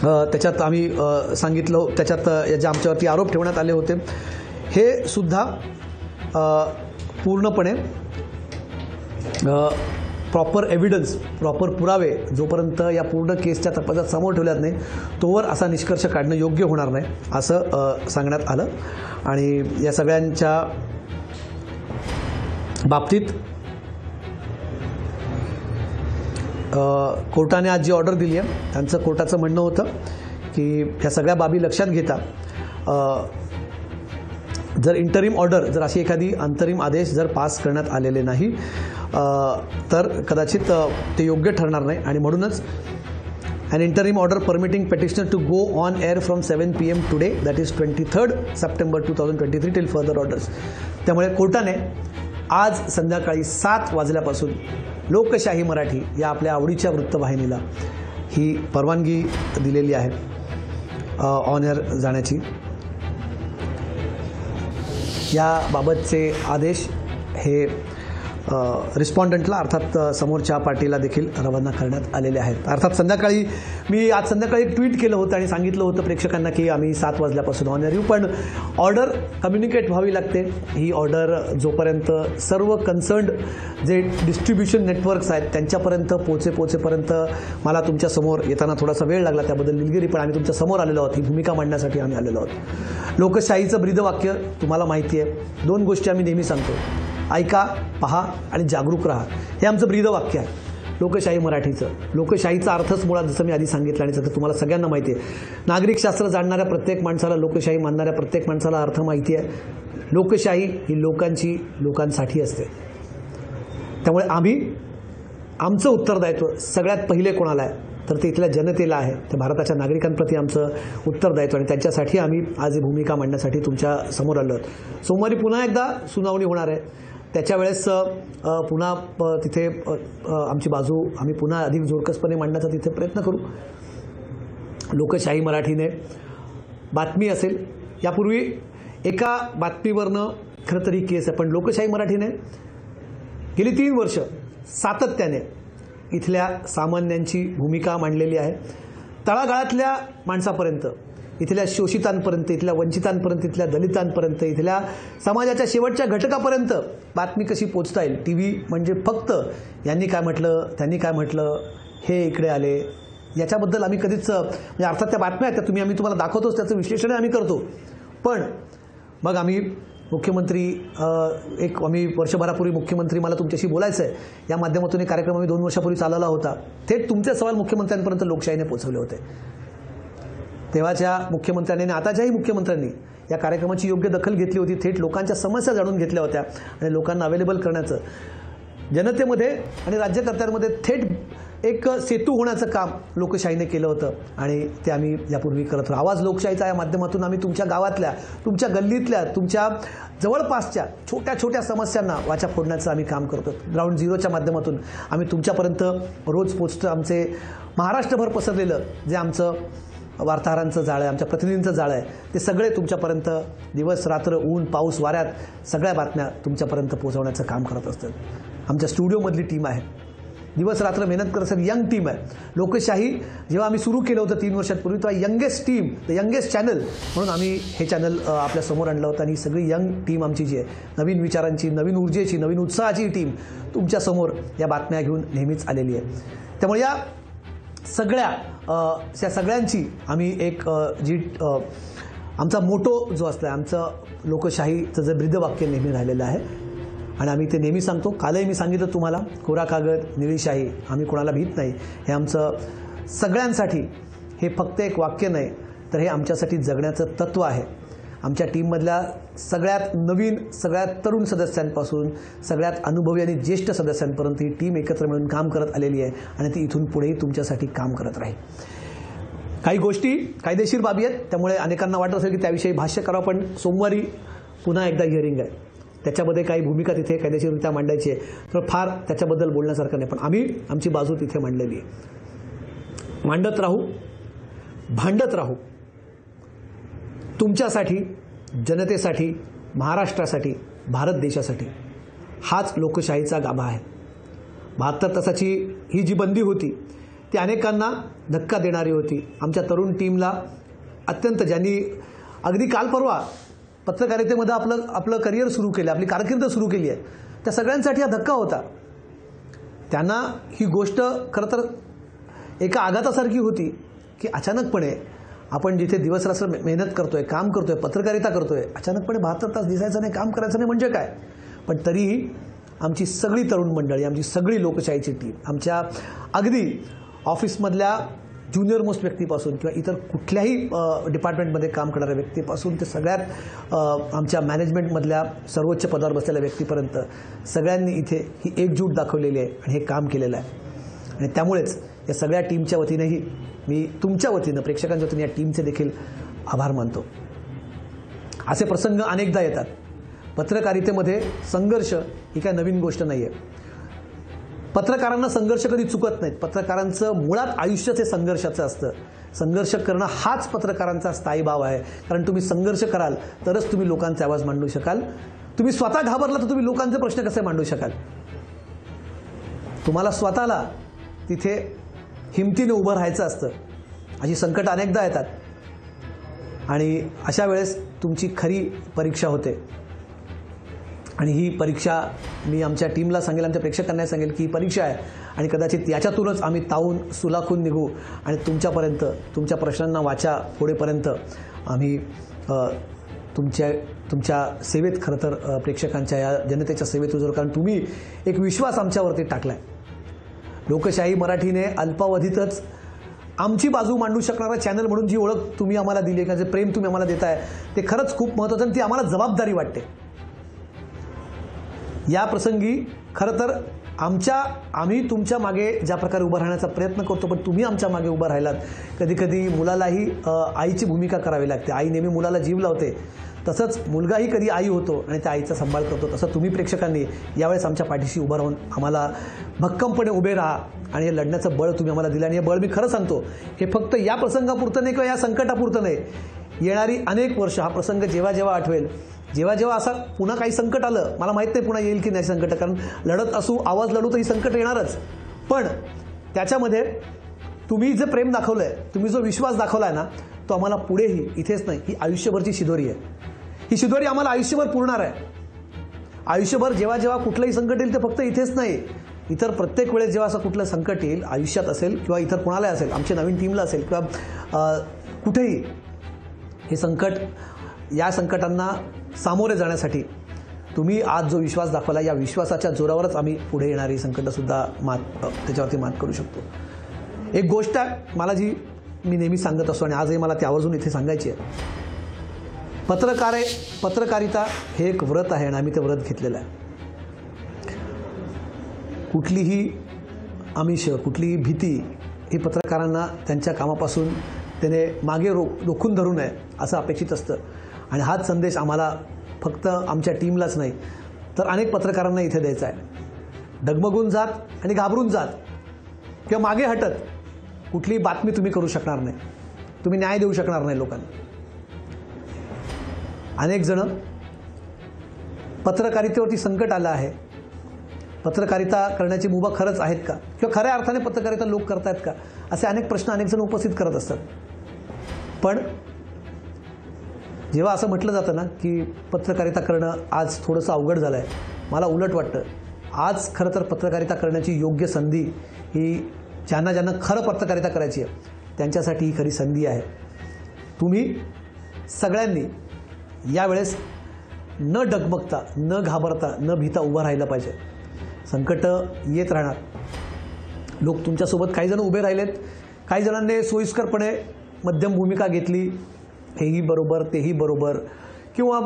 त्याच्यात आम्ही सांगितलं. त्याच्यात जे आमच्यावरती आरोप ठेवण्यात आले होते हे सुद्धा पूर्णपणे प्रॉपर एव्हिडन्स प्रॉपर पुरावे जोपर्यंत या पूर्ण केसच्या तपासात समोर ठेवल्यात नाही तोवर असा निष्कर्ष काढणं योग्य होणार नाही असं सांगण्यात आलं. आणि या सगळ्यांच्या बाबतीत कोर्टाने आज जी ऑर्डर दिली आहे त्यांचं कोर्टाचं म्हणणं होतं की ह्या सगळ्या बाबी लक्षात घेता जर इंटरिम ऑर्डर जर अशी एखादी अंतरिम आदेश जर पास करण्यात आलेले नाही तर कदाचित ते योग्य ठरणार नाही आणि म्हणूनच an interim order permitting petitioner to go on air from 7 PM today, that is 23rd September 2023 till further orders. त्यामुळे कोर्टाने आज संध्याकाळी 7 वाजल्यापासून लोकशाही मराठी या आपल्या आवडीच्या वृत्तवाहिनीला ही परवानगी दिलेली आहे ऑन एअर जाण्याची. याबाबतचे आदेश हे रिस्पॉन्डंटला अर्थात समोरच्या पार्टीला देखील रवाना करण्यात आलेले आहेत. अर्थात संध्याकाळी मी आज संध्याकाळी एक ट्विट केलं होतं आणि सांगितलं होतं प्रेक्षकांना की आम्ही 7 वाजल्यापासून ऑन एअर येऊ, पण ऑर्डर कम्युनिकेट व्हावी लागते. ही ऑर्डर जोपर्यंत सर्व कन्सर्न्ड जे डिस्ट्रीब्युशन नेटवर्क्स आहेत त्यांच्यापर्यंत पोचेपर्यंत मला तुमच्यासमोर येताना थोडासा वेळ लागला, त्याबद्दल दिलगिरी. पण आम्ही तुमच्या समोर आलेलो आहोत, ही भूमिका मांडण्यासाठी आम्ही आलेलो आहोत. लोकशाहीचं ब्रीदवाक्य तुम्हाला माहिती आहे. 2 गोष्टी आम्ही नेहमी सांगतो, ऐका, पहा आणि जागरूक राहा. हे आमचं ब्रीदवाक्य आहे लोकशाही मराठीचं. लोकशाहीचा अर्थच मुळात जसं मी आधी सांगितलं आणि जसं तुम्हाला सगळ्यांना माहिती आहे, नागरिक शास्त्र जाणणाऱ्या प्रत्येक माणसाला, लोकशाही मानणाऱ्या प्रत्येक माणसाला अर्थ माहिती आहे. लोकशाही ही लोकांची लोकांसाठी असते. त्यामुळे आम्ही आमचं उत्तरदायित्व सगळ्यात पहिले कोणाला आहे तर ते इथल्या जनतेला आहे. त्या भारताच्या नागरिकांप्रती आमचं उत्तरदायित्व आणि त्यांच्यासाठी आम्ही आज ही भूमिका मांडण्यासाठी तुमच्या समोर आलो आहोत. सोमवारी पुन्हा एकदा सुनावणी होणार आहे. त्याच्या वेळेस पुन्हा तिथे आमची बाजू आम्ही पुन्हा अधिक जोरकसपणे मांडण्याचा तिथे प्रयत्न करू. लोकशाही मराठीने बातमी असेल, यापूर्वी एका बातमीवरनं खरं तरी केस आहे, पण लोकशाही मराठीने गेली 3 वर्ष सातत्याने इथल्या सामान्यांची भूमिका मांडलेली आहे. तळागाळातल्या माणसापर्यंत इथल्या शोषितांपर्यंत, इथल्या वंचितांपर्यंत, इथल्या दलितांपर्यंत, इथल्या समाजाच्या शेवटच्या घटकापर्यंत बातमी कशी पोचता येईल. TV म्हणजे फक्त यांनी काय म्हटलं, त्यांनी काय म्हटलं, हे इकडे आले, याच्याबद्दल आम्ही कधीच म्हणजे अर्थात त्या बातम्या आहेत त्या आम्ही तुम्हाला दाखवतोच, त्याचं विश्लेषण आम्ही करतो. पण मग आम्ही मुख्यमंत्री आम्ही वर्षभरापूर्वी मुख्यमंत्री मला तुमच्याशी बोलायचं आहे या माध्यमातून एक कार्यक्रम आम्ही 2 वर्षापूर्वी चालवला होता. थेट तुमचे सवाल मुख्यमंत्र्यांपर्यंत लोकशाहीने पोहोचवले होते. तेव्हाच्या मुख्यमंत्र्यांनी आणि आताच्याही मुख्यमंत्र्यांनी या कार्यक्रमाची योग्य दखल घेतली होती. थेट लोकांच्या समस्या जाणून घेतल्या होत्या आणि लोकांना अवेलेबल करण्याचं, जनतेमध्ये आणि राज्यकर्त्यांमध्ये थेट एक सेतू होण्याचं काम लोकशाहीने केलं होतं आणि ते आम्ही यापूर्वी करत होतो. आवाज लोकशाहीचा या माध्यमातून आम्ही तुमच्या गावातल्या, तुमच्या गल्लीतल्या, तुमच्या जवळपासच्या छोट्या छोट्या समस्यांना वाचा फोडण्याचं आम्ही काम करतो. ग्राउंड झिरोच्या माध्यमातून आम्ही तुमच्यापर्यंत रोज पोचतो. आमचे महाराष्ट्रभर पसरलेलं जे आमचं वार्ताहरांचं जाळं आहे, आमच्या प्रतिनिधींचं जाळं आहे, ते सगळे तुमच्यापर्यंत दिवस रात्र, ऊन पाऊस वाऱ्यात सगळ्या बातम्या तुमच्यापर्यंत पोहोचवण्याचं काम करत असतात. आमच्या स्टुडिओमधली टीम आहे, दिवस रात्र मेहनत करत असतात, यंग टीम आहे. लोकशाही जेव्हा आम्ही सुरू केलं होतं 3 वर्षांपूर्वी, तेव्हा youngest team, the youngest channel म्हणून आम्ही हे चॅनल आपल्यासमोर आणलं होतं. आणि ही सगळी यंग टीम आमची जी आहे, नवीन विचारांची, नवीन ऊर्जेची, नवीन उत्साहाची टीम तुमच्यासमोर या बातम्या घेऊन नेहमीच आलेली आहे. त्यामुळे या सगळ्यांची आम्ही एक जी आमचा मोटो जो असला, आमचं लोकशाहीचं जे ब्रीदवाक्य नेहमी राहिलेलं आहे आणि आम्ही ते नेहमी सांगतो. कालही मी सांगितलं तुम्हाला, कोरा कागद निळी शाही, आम्ही कोणाला भीत नाही. हे आमचं सगळ्यांसाठी हे फक्त एक वाक्य नाही, तर हे आमच्यासाठी जगण्याचं तत्त्व आहे. आमच्या टीममधल्या सगळ्यात नवीन, सगळ्यात तरुण सदस्यांपासून सगळ्यात अनुभवी आणि ज्येष्ठ सदस्यांपर्यंत ही टीम एकत्र मिळून काम करत आलेली आहे आणि ती इथून पुढेही तुमच्यासाठी काम करत राहील. काही गोष्टी कायदेशीर बाबी आहेत, त्यामुळे अनेकांना वाटत असेल की त्याविषयी भाष्य करावं, पण सोमवारी पुन्हा एकदा हिअरिंग आहे, त्याच्यामध्ये काही भूमिका तिथे कायदेशीररित्या मांडायची आहे, तर फार त्याच्याबद्दल बोलण्यासारखं नाही. पण आम्ही आमची बाजू तिथे मांडलेली आहे. मांडत राहू, भांडत राहू, तुमच्यासाठी, जनतेसाठी, महाराष्ट्रासाठी, भारत देशासाठी. हाच लोकशाहीचा गाभा आहे. 72 तासाची ही जी बंदी होती ती अनेकांना धक्का देणारी होती. आमच्या तरुण टीमला अत्यंत, ज्यांनी अगदी काल परवा पत्रकारितेमध्ये आपलं करिअर सुरू केलं, आपली कारकीर्द सुरू केली आहे, त्या सगळ्यांसाठी हा धक्का होता. त्यांना ही गोष्ट खरं तर एका आघातासारखी होती की अचानकपणे आपण जिथे दिवसरात्र मेहनत करतोय, काम करतोय, पत्रकारिता करतोय, अचानकपणे 72 तास दिसायचं नाही, काम करायचं नाही म्हणजे काय. पण तरीही आमची सगळी तरुण मंडळी, आमची सगळी लोकशाहीची टीम, आमच्या अगदी ऑफिसमधल्या ज्युनियर मोस्ट व्यक्तीपासून किंवा इतर कुठल्याही डिपार्टमेंटमध्ये काम करणाऱ्या व्यक्तीपासून ते सगळ्यात आमच्या मॅनेजमेंटमधल्या सर्वोच्च पदावर बसलेल्या व्यक्तीपर्यंत सगळ्यांनी इथे ही एकजूट दाखवलेली आहे आणि हे काम केलेलं आहे. आणि त्यामुळेच या सगळ्या टीमच्या वतीनेही मी तुमच्या वतीनं, प्रेक्षकांच्या वतीने या टीमचे देखील आभार मानतो. असे प्रसंग अनेकदा येतात. पत्रकारितेमध्ये संघर्ष ही काय नवीन गोष्ट नाही आहे. पत्रकारांना संघर्ष कधी चुकत नाहीत. पत्रकारांचं मुळात आयुष्यच हे संघर्षाचं असतं. संघर्ष करणं हाच पत्रकारांचा स्थायी भाव आहे. कारण तुम्ही संघर्ष कराल तरच तुम्ही लोकांचे आवाज मांडू शकाल. तुम्ही स्वतः घाबरला तर तुम्ही लोकांचे प्रश्न कसे मांडू शकाल. तुम्हाला स्वतःला तिथे हिमतीने उभं राहायचं असतं. अशी संकट अनेकदा येतात आणि अशा वेळेस तुमची खरी परीक्षा होते. आणि ही परीक्षा मी आमच्या टीमला सांगेल, आमच्या प्रेक्षकांना सांगेल की ही परीक्षा आहे आणि कदाचित याच्यातूनच आम्ही तावून सुलाखून निघू आणि तुमच्यापर्यंत, तुमच्या प्रश्नांना वाचा फोडेपर्यंत आम्ही तुमच्या सेवेत, खरं तर प्रेक्षकांच्या या जनतेच्या सेवेत उजर. कारण तुम्ही एक विश्वास आमच्यावरती टाकला आहे. लोकशाही मराठीने अल्पावधीतच आमची बाजू मांडू शकणारा चॅनल म्हणून जी ओळख तुम्ही आम्हाला दिली, किंवा जे प्रेम तुम्ही आम्हाला देताय ते खरंच खूप महत्त्वाचं आणि ती आम्हाला जबाबदारी वाटते. या प्रसंगी खरं तर आम्ही तुमच्या मागे ज्या प्रकारे उभं राहण्याचा प्रयत्न करतो, पण तुम्ही आमच्या मागे उभं राहिलात. कधी कधी मुलालाही आईची भूमिका करावी लागते. आई नेहमी मुलाला जीव लावते, तसंच मुलगाही कधी आई होतो आणि त्या आईचा सांभाळ करतो. तसं तुम्ही प्रेक्षकांनी यावेळेस आमच्या पाठीशी उभं राहून आम्हाला भक्कमपणे उभे राहा आणि हे लढण्याचं बळ तुम्ही आम्हाला दिलं. आणि हे बळ मी खरं सांगतो, हे फक्त या प्रसंगापुरतं नाही किंवा या संकटापुरतं नाही. येणारी अनेक वर्ष हा प्रसंग जेव्हा जेव्हा आठवेल, जेव्हा जेव्हा असं पुन्हा काही संकट आलं, मला माहीत नाही पुन्हा येईल की नाही संकट, कारण लढत असू, आवाज लढू तर ही संकट येणारच. पण त्याच्यामध्ये तुम्ही जे प्रेम दाखवलं आहे, तुम्ही जो विश्वास दाखवला आहे ना, तो आम्हाला पुढेही इथेच नाही, ही आयुष्यभरची शिदोरी आहे. ही शिदोरी आम्हाला आयुष्यभर पुरणार आहे. आयुष्यभर जेव्हा जेव्हा कुठलंही संकट येईल ते फक्त इथेच नाही, इतर प्रत्येक वेळेस जेव्हा असं कुठलं संकट येईल आयुष्यात असेल किंवा इतर कोणालाही असेल, आमच्या नवीन टीमला असेल किंवा कुठेही, हे संकट, या संकटांना सामोरे जाण्यासाठी तुम्ही आज जो विश्वास दाखवला, या विश्वासाच्या जोरावरच आम्ही पुढे येणारी संकटंसुद्धा त्याच्यावरती मात करू शकतो. एक गोष्ट मला जी मी नेहमी सांगत असतो आणि आजही मला ती आवर्जून इथे सांगायची आहे. पत्रकारिता हे एक व्रत आहे आणि आम्ही ते व्रत घेतलेलं आहे. कुठलीही आमिष, कुठलीही भीती ही पत्रकारांना त्यांच्या कामापासून त्याने मागे रोखून धरू नये असं अपेक्षित असतं. आणि हाच संदेश आम्हाला फक्त आमच्या टीमलाच नाही तर अनेक पत्रकारांना इथे द्यायचा आहे. डगमगून जात आणि घाबरून जात किंवा मागे हटत कुठलीही बातमी तुम्ही करू शकणार नाही, तुम्ही न्याय देऊ शकणार नाही लोकांना. अनेक जण पत्रकारितेवरती संकट आलं आहे, पत्रकारिता करण्याची मुभा खरंच आहेत का, किंवा खऱ्या अर्थाने पत्रकारिता लोक करतायत का, असे अनेक प्रश्न अनेक जण उपस्थित करत असतात. पण जेव्हा असं म्हटलं जातं ना की पत्रकारिता करणं आज थोडंसं अवघड झालं आहे, मला उलट वाटतं आज खरं तर पत्रकारिता करण्याची योग्य संधी ही ज्यांना खरं पत्रकारिता करायची आहे त्यांच्यासाठी ही खरी संधी आहे. तुम्ही सगळ्यांनी यावेळेस न डगमगता, न घाबरता, न भीता उभं राहिलं पाहिजे. संकटं येत राहणार, लोक तुमच्यासोबत, काही जण उभे राहिलेत, काही जणांनी सोयीस्करपणे मध्यम भूमिका घेतली, हेही बरोबर तेही बरोबर, किंवा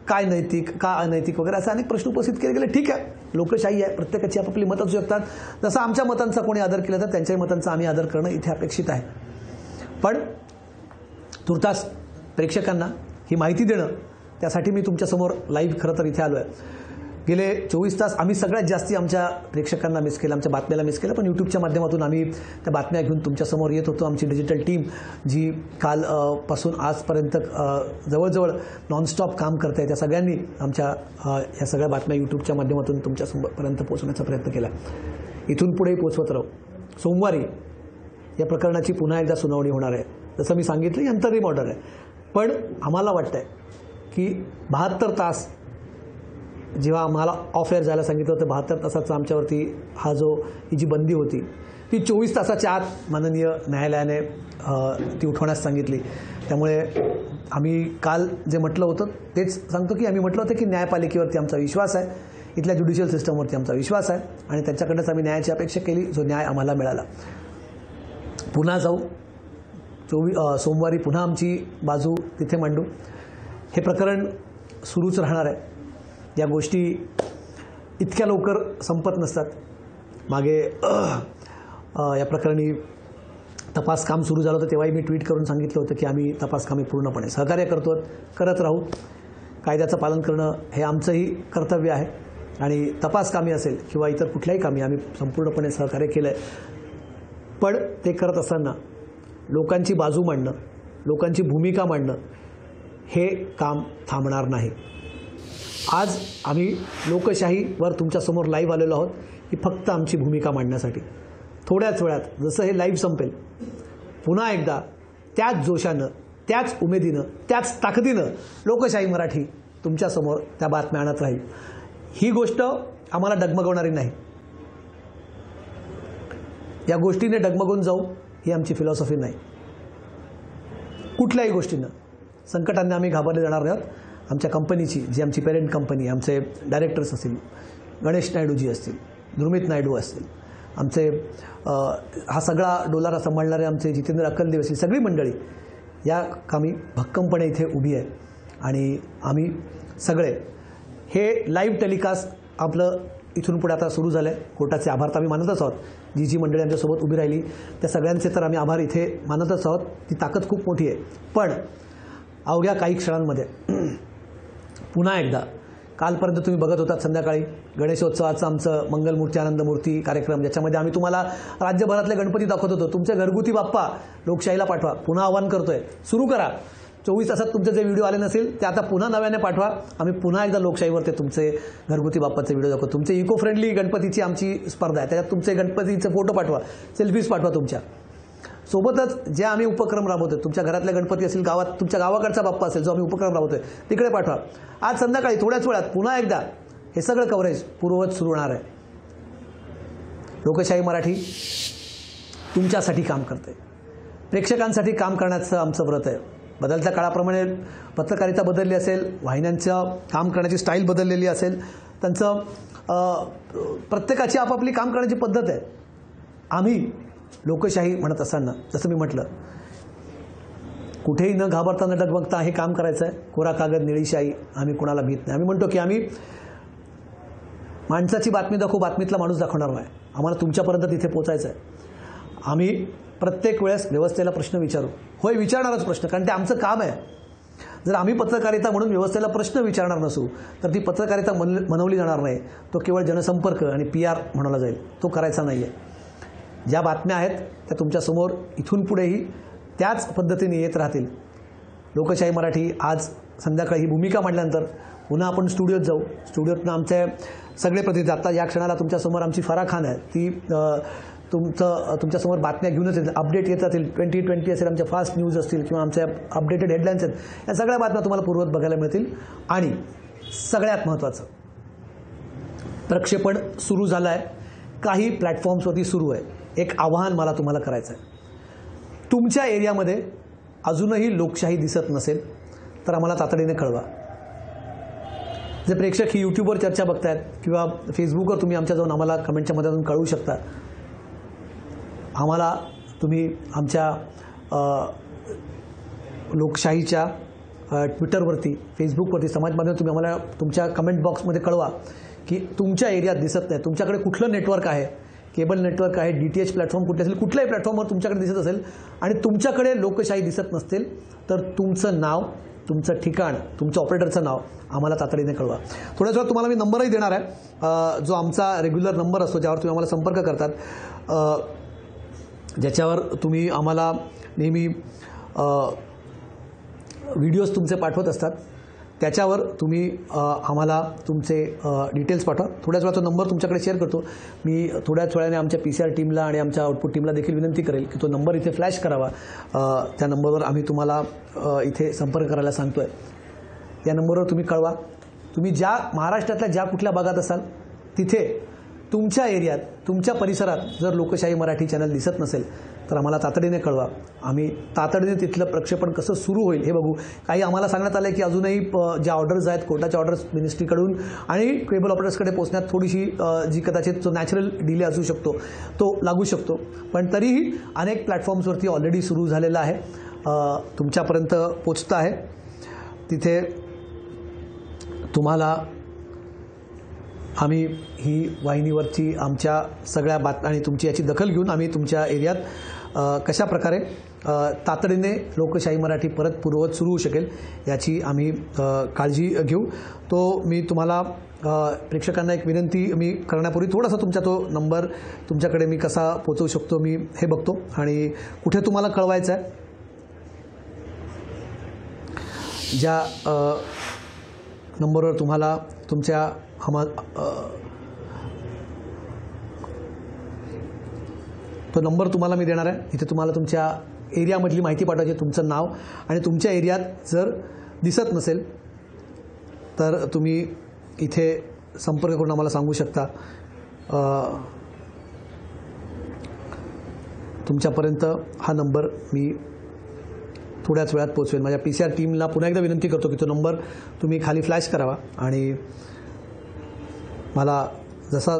काय नैतिक का अनैतिक वगैरे असे अनेक प्रश्न उपस्थित केले गेले. ठीक आहे, लोकशाही आहे, प्रत्येकाची आपापली मतं असू शकतात. जसं आमच्या मतांचा कोणी आदर केला तर त्यांच्याही मतांचा आम्ही आदर करणं इथे अपेक्षित आहे. पण तुर्तास प्रेक्षकांना ही माहिती देणं, त्यासाठी मी तुमच्यासमोर लाईव्ह खरं तर इथे आलो आहे. गेले 24 तास आम्ही सगळ्यात जास्ती आमच्या प्रेक्षकांना मिस केलं, आमच्या बातम्याला मिस केलं. पण यूट्यूबच्या माध्यमातून आम्ही त्या बातम्या घेऊन तुमच्यासमोर येत होतो. आमची डिजिटल टीम जी काल पासून आजपर्यंत जवळजवळ नॉनस्टॉप काम करते आहे, त्या सगळ्यांनी आमच्या ह्या सगळ्या बातम्या यूट्यूबच्या माध्यमातून तुमच्यापर्यंत पोहोचवण्याचा प्रयत्न केला. इथून पुढेही पोहोचवत राहू. सोमवारी या प्रकरणाची पुन्हा एकदा सुनावणी होणार आहे. जसं मी सांगितलं, ही अंतरिम ऑर्डर आहे. पण आम्हाला वाटतं आहे की 72 तास जेव्हा आम्हाला ऑफ एअर जायला सांगितलं होतं, 72 तासाचा आमच्यावरती ही जी बंदी होती ती 24 तासाच्या आत माननीय न्यायालयाने ती उठवण्यास सांगितली. त्यामुळे आम्ही काल जे म्हटलं होतं तेच सांगतो की आम्ही म्हटलं होतं की न्यायपालिकेवरती आमचा विश्वास आहे, इथल्या ज्युडिशियल सिस्टमवरती आमचा विश्वास आहे आणि त्यांच्याकडनंच आम्ही न्यायाची अपेक्षा केली, जो न्याय आम्हाला मिळाला. पुन्हा जाऊ, सोमवारी पुन्हा आमची बाजू तिथे मांडू. हे प्रकरण सुरूच राहणार आहे. या गोष्टी इतक्या लवकर संपत नसतात. मागे या प्रकरणी तपास काम सुरू झालं होतं तेव्हाही मी ट्विट करून सांगितलं होतं की आम्ही तपास कामे पूर्णपणे सहकार्य करत राहू. कायद्याचं पालन करणं हे आमचंही कर्तव्य आहे आणि तपास कामे असेल किंवा इतर कुठल्याही कामी आम्ही संपूर्णपणे सहकार्य केलं आहे. पण ते करत असताना लोकांची बाजू मांडणं, लोकांची भूमिका मांडणं हे काम थांबणार नाही. आज आम्ही लोकशाहीवर तुमच्यासमोर लाईव्ह आलेलो आहोत ही फक्त आमची भूमिका मांडण्यासाठी. थोड्याच वेळात जसं हे लाईव्ह संपेल पुन्हा एकदा त्याच जोशानं, त्याच उमेदीनं, त्याच ताकदीनं लोकशाही मराठी तुमच्यासमोर त्या बातम्या आणत राहील. ही गोष्ट आम्हाला डगमगवणारी नाही. या गोष्टीने डगमगून जाऊ ही आमची फिलॉसॉफी नाही. कुठल्याही गोष्टीनं, संकटांनी आम्ही घाबरले जाणार नाही आहोत. आमच्या कंपनीची, जी आमची पेरेंट कंपनी, आमचे डायरेक्टर्स असतील, गणेश नायडूजी असतील, ध्रुमित नायडू असतील, आमचे हा सगळा डोलारा सांभाळणारे आमचे जितेंद्र अक्कलदेव असतील, सगळी मंडळी या कामी भक्कमपणे इथे उभी आहे. आणि आम्ही सगळे हे लाईव्ह टेलिकास्ट आपलं इथून पुढे आता सुरू झालं आहे. कोर्टाचे आभार तर आम्ही मानतच आहोत. जी मुंडे आमच्यासोबत उभी राहिली त्या सगळ्यांचे तर आम्ही आभार इथे मानतच आहोत. ती ताकद खूप मोठी आहे. पण अवघ्या काही क्षणांमध्ये पुन्हा एकदा, कालपर्यंत तुम्ही बघत होतात संध्याकाळी गणेशोत्सवाचं आमचं मंगलमूर्ती आनंदमूर्ती कार्यक्रम, ज्याच्यामध्ये आम्ही तुम्हाला राज्यभरातले गणपती दाखवत होतो. तुमचे घरगुती बाप्पा लोकशाहीला पाठवा. पुन्हा आवाहन करतोय, सुरू करा. 24 तासात तुमचे जे व्हिडिओ आले नसेल ते आता पुन्हा नव्याने पाठवा. आम्ही पुन्हा एकदा लोकशाहीवर ते तुमचे घरगुती बाप्पाचे व्हिडिओ दाखवतो. तुमचे इको फ्रेंडली गणपतीची आमची स्पर्धा आहे, त्याच्यात तुमचे गणपतीचे फोटो पाठवा, सेल्फीज पाठवा तुमच्या. सोबतच जे आम्ही उपक्रम राबवतोय, तुमच्या घरातल्या गणपती असेल, गावात तुमच्या गावाकडचा बाप्पा असेल, जो आम्ही उपक्रम राबवतोय तिकडे पाठवा. आज संध्याकाळी थोड्याच वेळात पुन्हा एकदा हे सगळं कव्हरेज पूर्ववत सुरू होणार आहे. लोकशाही मराठी तुमच्यासाठी काम करते, प्रेक्षकांसाठी काम करण्याचं आमचं व्रत आहे. बदलत्या काळाप्रमाणे पत्रकारिता बदलली असेल, वाहिन्यांचं काम करण्याची स्टाईल बदललेली असेल, त्यांचं प्रत्येकाची आपापली काम करण्याची पद्धत आहे. आम्ही लोकशाही म्हणत असताना जसं मी म्हटलं, कुठेही न घाबरता न डगमगता हे काम करायचं आहे. कोरा कागद निळीशाही, आम्ही कोणाला भीत नाही. आम्ही म्हणतो की आम्ही माणसाची बातमी दाखवू, बातमीतला माणूस दाखवणार नाही. आम्हाला तुमच्यापर्यंत तिथे पोचायचं आहे. आम्ही प्रत्येक वेळेस व्यवस्थेला प्रश्न विचारू, होय विचारणारच प्रश्न, कारण ते आमचं काम आहे. जर आम्ही पत्रकारिता म्हणून व्यवस्थेला प्रश्न विचारणार नसू तर ती पत्रकारिता मनवली जाणार नाही. तो केवळ जनसंपर्क आणि PR म्हणवला जाईल, तो करायचा नाही आहे. ज्या बातम्या आहेत त्या तुमच्यासमोर इथून पुढेही त्याच पद्धतीने येत राहतील. लोकशाही मराठी आज संध्याकाळी ही भूमिका मांडल्यानंतर पुन्हा आपण स्टुडिओत जाऊ. स्टुडिओतनं आमचे सगळे प्रतिनिधी, आता या क्षणाला तुमच्यासमोर आमची फराह खान आहे, ती तुमच्यासमोर बातम्या घेऊनच येतील, अपडेट येत राहतील. 2020 असेल, आमच्या फास्ट न्यूज असतील किंवा आमच्या अपडेटेड हेडलाईन्स आहेत, या सगळ्या बातम्या तुम्हाला पूर्ववत बघायला मिळतील. आणि सगळ्यात महत्त्वाचं, प्रक्षेपण सुरू झालं आहे, काही प्लॅटफॉर्म्सवरती सुरू आहे. एक आवाहन मला तुम्हाला करायचं आहे. तुमच्या एरियामध्ये अजूनही लोकशाही दिसत नसेल तर आम्हाला तातडीने कळवा. जे प्रेक्षक ही यूट्यूबवर चर्चा बघतायत किंवा फेसबुकवर तुम्ही आमच्या जाऊन आम्हाला कमेंटच्या मदतीतून कळवू शकता. आम्हाला तुम्ही आमच्या लोकशाहीच्या ट्विटरवरती, फेसबुकवरती, समाज माध्यमात तुम्ही आम्हाला तुमच्या कमेंट बॉक्समध्ये कळवा की तुमच्या एरियात दिसत नाही. तुमच्याकडे कुठलं नेटवर्क आहे, केबल नेटवर्क आहे, DTH प्लॅटफॉर्म कुठले असेल, कुठल्याही प्लॅटफॉर्मवर तुमच्याकडे दिसत असेल आणि तुमच्याकडे लोकशाही दिसत नसतील तर तुमचं नाव, तुमचं ठिकाण, तुमच्या ऑपरेटरचं नाव आम्हाला तातडीने कळवा. थोड्याच वेळात तुम्हाला मी नंबरही देणार आहे, जो आमचा रेग्युलर नंबर असतो, ज्यावर तुम्ही आम्हाला संपर्क करतात, ज्याच्यावर तुम्ही आम्हाला नेहमी व्हिडिओज तुमचे पाठवत असतात. त्याच्यावर तुम्ही आम्हाला तुमचे डिटेल्स पाठवा. थोड्याच वेळा तो नंबर तुमच्याकडे शेअर करतो. मी थोड्याच वेळाने आमच्या PCR टीमला आणि आमच्या आउटपुट टीमला देखील विनंती करेल की तो नंबर इथे फ्लॅश करावा. त्या नंबरवर आम्ही तुम्हाला इथे संपर्क करायला सांगतो आहे. या नंबरवर तुम्ही कळवा. तुम्ही ज्या महाराष्ट्रातल्या ज्या कुठल्या भागात असाल तिथे तुमच्या एरियात, तुमच्या परिसरात जर लोकशाही मराठी चॅनल दिसत नसेल तर आम्हाला तातडीने कळवा. आम्ही तातडीने तिथलं प्रक्षेपण कसं सुरू होईल हे बघू. काही आम्हाला सांगण्यात आलं की अजूनही ज्या ऑर्डर्स आहेत, कोर्टाच्या ऑर्डर्स मिनिस्ट्रीकडून आणि केबल ऑपरेटर्सकडे पोहोचण्यात थोडीशी जी कदाचित जो नॅचरल डिले असू शकतो तो लागू शकतो. पण तरीही अनेक प्लॅटफॉर्म्सवरती ऑलरेडी सुरू झालेलं आहे, तुमच्यापर्यंत पोचतं आहे. तिथे तुम्हाला आम्ही ही वाहिनीवरची आमच्या सगळ्या बातम्या आणि तुमची याची दखल घेऊन आम्ही तुमच्या एरियात कशा प्रकारे तातडीने लोकशाही मराठी परत पूर्ववत सुरू होऊ शकेल याची आम्ही काळजी घेऊ. तो मी तुम्हाला प्रेक्षकांना एक विनंती मी करण्यापूर्वी थोडासा तुमचा तो नंबर तुमच्याकडे मी कसा पोहोचवू शकतो मी हे बघतो आणि कुठे तुम्हाला कळवायचं आहे. ज्या नंबरवर तुम्हाला तुमच्या तो नंबर तुम्हाला मी देणार आहे. इथे तुम्हाला तुमच्या एरियामधली माहिती पाठवायची, तुमचं नाव, आणि तुमच्या एरियात जर दिसत नसेल तर तुम्ही इथे संपर्क करून आम्हाला सांगू शकता. तुमच्यापर्यंत हा नंबर मी थोड्याच वेळात पोहोचवेल. माझ्या PCR टीमला पुन्हा एकदा विनंती करतो की तो नंबर तुम्ही खाली फ्लॅश करावा आणि मला जसा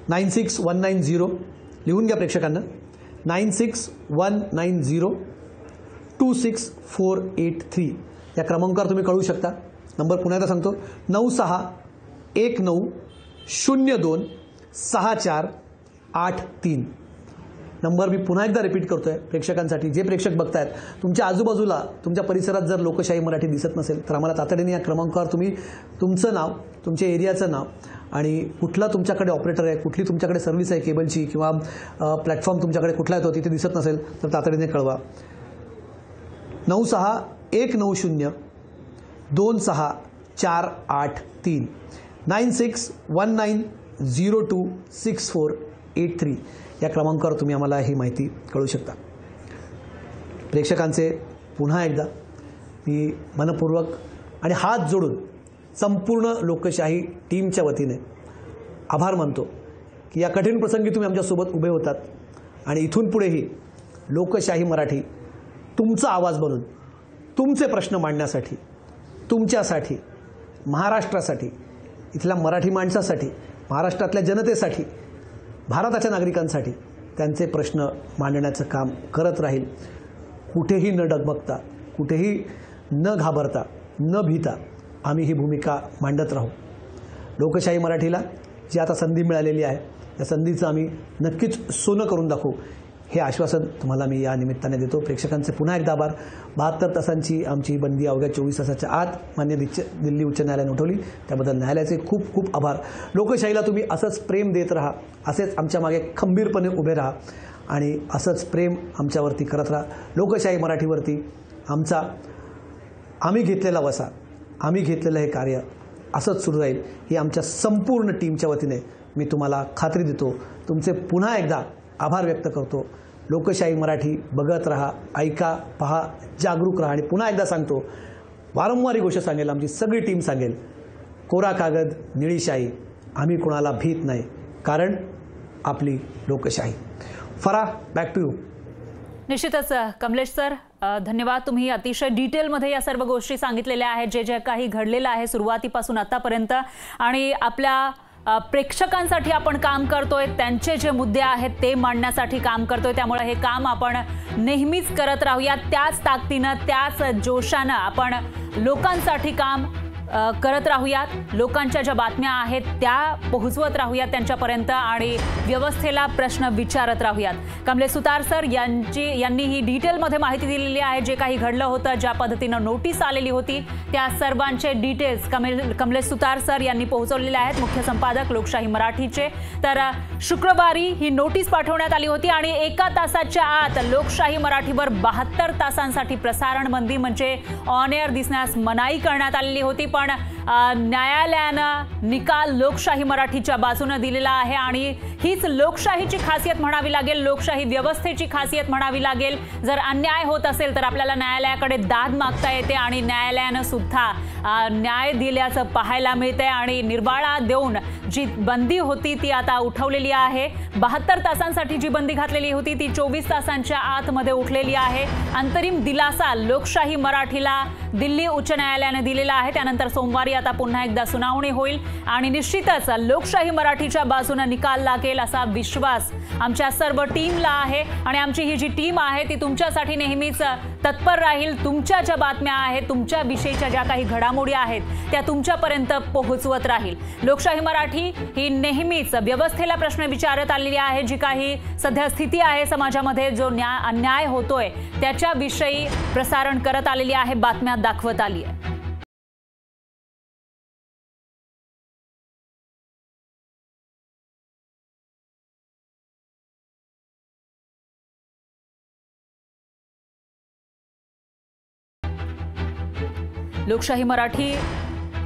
96190 लिहून घ्या प्रेक्षकांना, 961902648 या क्रमांकावर तुम्ही कळवू शकता. नंबर पुन्हा एकदा सांगतो, 9619026483. नंबर मी पुन्हा एकदा रिपीट करतोय प्रेक्षकांसाठी. जे प्रेक्षक बघतायत, तुमच्या आजूबाजूला तुमच्या परिसरात जर लोकशाही मराठी दिसत नसेल तर आम्हाला तातडीने या क्रमांकावर तुम्ही तुमचं नाव, तुमच्या एरियाचं नाव आणि कुठला तुमच्याकडे ऑपरेटर आहे, कुठली तुमच्याकडे सर्व्हिस आहे केबलची किंवा प्लॅटफॉर्म तुमच्याकडे कुठला येतो तिथे दिसत नसेल तर तातडीने कळवा. 9619026483 9619026483 या क्रमांकावर तुम्ही आम्हाला ही माहिती कळवू शकता. प्रेक्षकांचे पुन्हा एकदा मी मनपूर्वक आणि हात जोडून संपूर्ण लोकशाही टीमच्या वतीने आभार मानतो की या कठीण प्रसंगी तुम्ही आमच्यासोबत उभे होतात आणि इथून पुढेही लोकशाही मराठी तुमचा आवाज बनून तुमचे प्रश्न मांडण्यासाठी, तुमच्यासाठी, महाराष्ट्रासाठी, इथल्या मराठी माणसासाठी, महाराष्ट्रातल्या जनतेसाठी, भारताच्या नागरिकांसाठी त्यांचे प्रश्न मांडण्याचं काम करत राहील. कुठेही न डगमगता, कुठेही न घाबरता, न भीता आम्ही ही भूमिका मांडत राहू. लोकशाही मराठीला जी आता संधी मिळालेली आहे त्या संधीचं आम्ही नक्कीच सोनं करून दाखवू हे आश्वासन तुम्हाला मी या निमित्ताने देतो. प्रेक्षकांचे पुन्हा एकदा आभार. 72 तासांची आमची बंदी अवघ्या 24 तासाच्या आत मान्य दिल्ली उच्च न्यायालयाने उठवली, त्याबद्दल न्यायालयाचे खूप खूप आभार. लोकशाहीला तुम्ही असंच प्रेम देत राहा, असेच आमच्या मागे खंबीरपणे उभे राहा आणि असंच प्रेम आमच्यावरती करत राहा. लोकशाही मराठीवरती आम्ही घेतलेला वसा, आम्ही घेतलेलं हे कार्य असंच सुरू राहील ही आमच्या संपूर्ण टीमच्या वतीने मी तुम्हाला खात्री देतो. तुमचे पुन्हा एकदा आभार व्यक्त करतो. लोकशाही मराठी बघत राहा, ऐका, पहा, जागरूक राहा. आणि पुन्हा एकदा सांगतो, वारंवार ही गोष्ट सांगेल, आमची सगळी टीम सांगेल, कोरा कागद निळी शाही, आम्ही कोणाला भीत नाही, कारण आपली लोकशाही. Farah, back to you. निश्चितच कमलेश सर, धन्यवाद. तुम्ही अतिशय डिटेलमध्ये या सर्व गोष्टी सांगितलेल्या आहेत, जे जे काही घडलेलं आहे सुरुवातीपासून आतापर्यंत, आणि आपल्या प्रेक्षकांसाठी आपण काम करतोय, त्यांचे जे मुद्दे आहेत ते मांडण्यासाठी काम करतोय. त्यामुळे हे काम आपण नेहमीच करत राहूया. त्याच ताकदीनं, त्याच जोशानं आपण लोकांसाठी काम करत राहूयात. लोकांच्या ज्या बातम्या आहेत त्या पोहोचवत राहूयात त्यांच्यापर्यंत आणि व्यवस्थेला प्रश्न विचारत राहूयात. कमलेश सुतार सर यांनी ही डिटेलमध्ये माहिती दिलेली आहे. जे काही घडलं होतं, ज्या पद्धतीनं नोटीस आलेली होती, त्या सर्वांचे डिटेल्स कमलेश सुतार सर यांनी पोहोचवलेले आहेत, मुख्य संपादक लोकशाही मराठीचे. तर शुक्रवारी ही नोटीस पाठवण्यात आली होती आणि 1 तासाच्या आत लोकशाही मराठीवर 72 तासांसाठी प्रसारण बंदी म्हणजे ऑन एअर दिसण्यास मनाई करण्यात आलेली होती. पण न्यायालयानं निकाल लोकशाही मराठीच्या बाजूने दिलेला आहे आणि हीच लोकशाहीची खासियत म्हणावी लागेल, लोकशाही व्यवस्थेची खासियत म्हणावी लागेल. जर अन्याय होत असेल तर आपल्याला न्यायालयाकडे दाद मागता येते आणि न्यायालयानं सुद्धा न्याय दिल्याचं पाहायला मिळते आणि निर्वाळा देऊन जी बंदी होती ती आता उठवलेली आहे. 72 तासांसाठी जी बंदी घातलेली होती ती 24 तासांच्या आतमध्ये उठलेली आहे. अंतरिम दिलासा लोकशाही मराठीला दिल्ली उच्च न्यायालयाने दिलेला आहे. त्यानंतर सोमवारी आता पुन्हा एकदा सुनावणी होईल आणि निश्चितच लोकशाही मराठीच्या बाजूने निकाल लागेल असा विश्वास आमच्या सर्व टीमला आहे आणि आमची ही जी टीम आहे ती तुमच्यासाठी नेहमीच तत्पर राहील. तुमच्या ज्या बातम्या आहेत, तुमच्या विषयीच्या ज्या काही घडामोडी आहेत त्या तुमच्यापर्यंत पोहोचवत राहील. लोकशाही मराठी ही नेहमीच व्यवस्थेला प्रश्न विचारत आलेली आहे. जी काही सध्या स्थिती आहे समाजामध्ये, जो अन्याय होतोय त्याच्याविषयी प्रसारण करत आलेली आहे, बातम्या दाखवत आली आहे. लोकशाही मराठी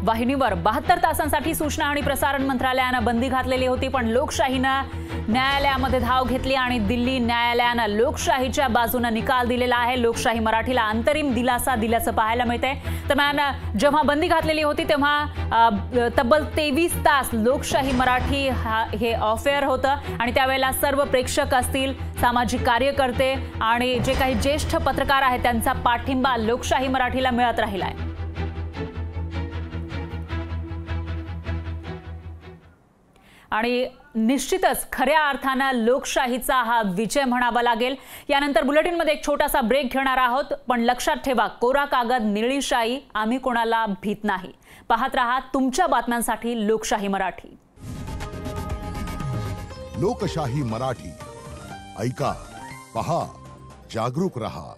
वाहिनीवर 72 तासांसाठी सूचना आणि प्रसारण मंत्रालयानं बंदी घातलेली होती. पण लोकशाहीनं न्यायालयामध्ये धाव घेतली आणि दिल्ली न्यायालयानं लोकशाहीच्या बाजूने निकाल दिलेला आहे. लोकशाही मराठीला अंतरिम दिलासा दिल्याचं पाहायला मिळतंय. दरम्यान जेव्हा बंदी घातलेली होती तेव्हा तब्बल 23 तास लोकशाही मराठी हे ऑफ एअर होतं आणि त्यावेळेला सर्व प्रेक्षक असतील, सामाजिक कार्यकर्ते आणि जे काही ज्येष्ठ पत्रकार आहेत त्यांचा पाठिंबा लोकशाही मराठीला मिळत राहिला आहे. आणि निश्चितच खऱ्या अर्थानं लोकशाहीचा हा विजय म्हणावा लागेल. यानंतर बुलेटिनमध्ये एक छोटासा ब्रेक घेणार आहोत, पण लक्षात ठेवा, कोरा कागद निळी शाही, आम्ही कोणाला भीत नाही. पाहत रहा तुमच्या बातम्यांसाठी लोकशाही मराठी. लोकशाही मराठी, ऐका, पहा, जागरूक रहा.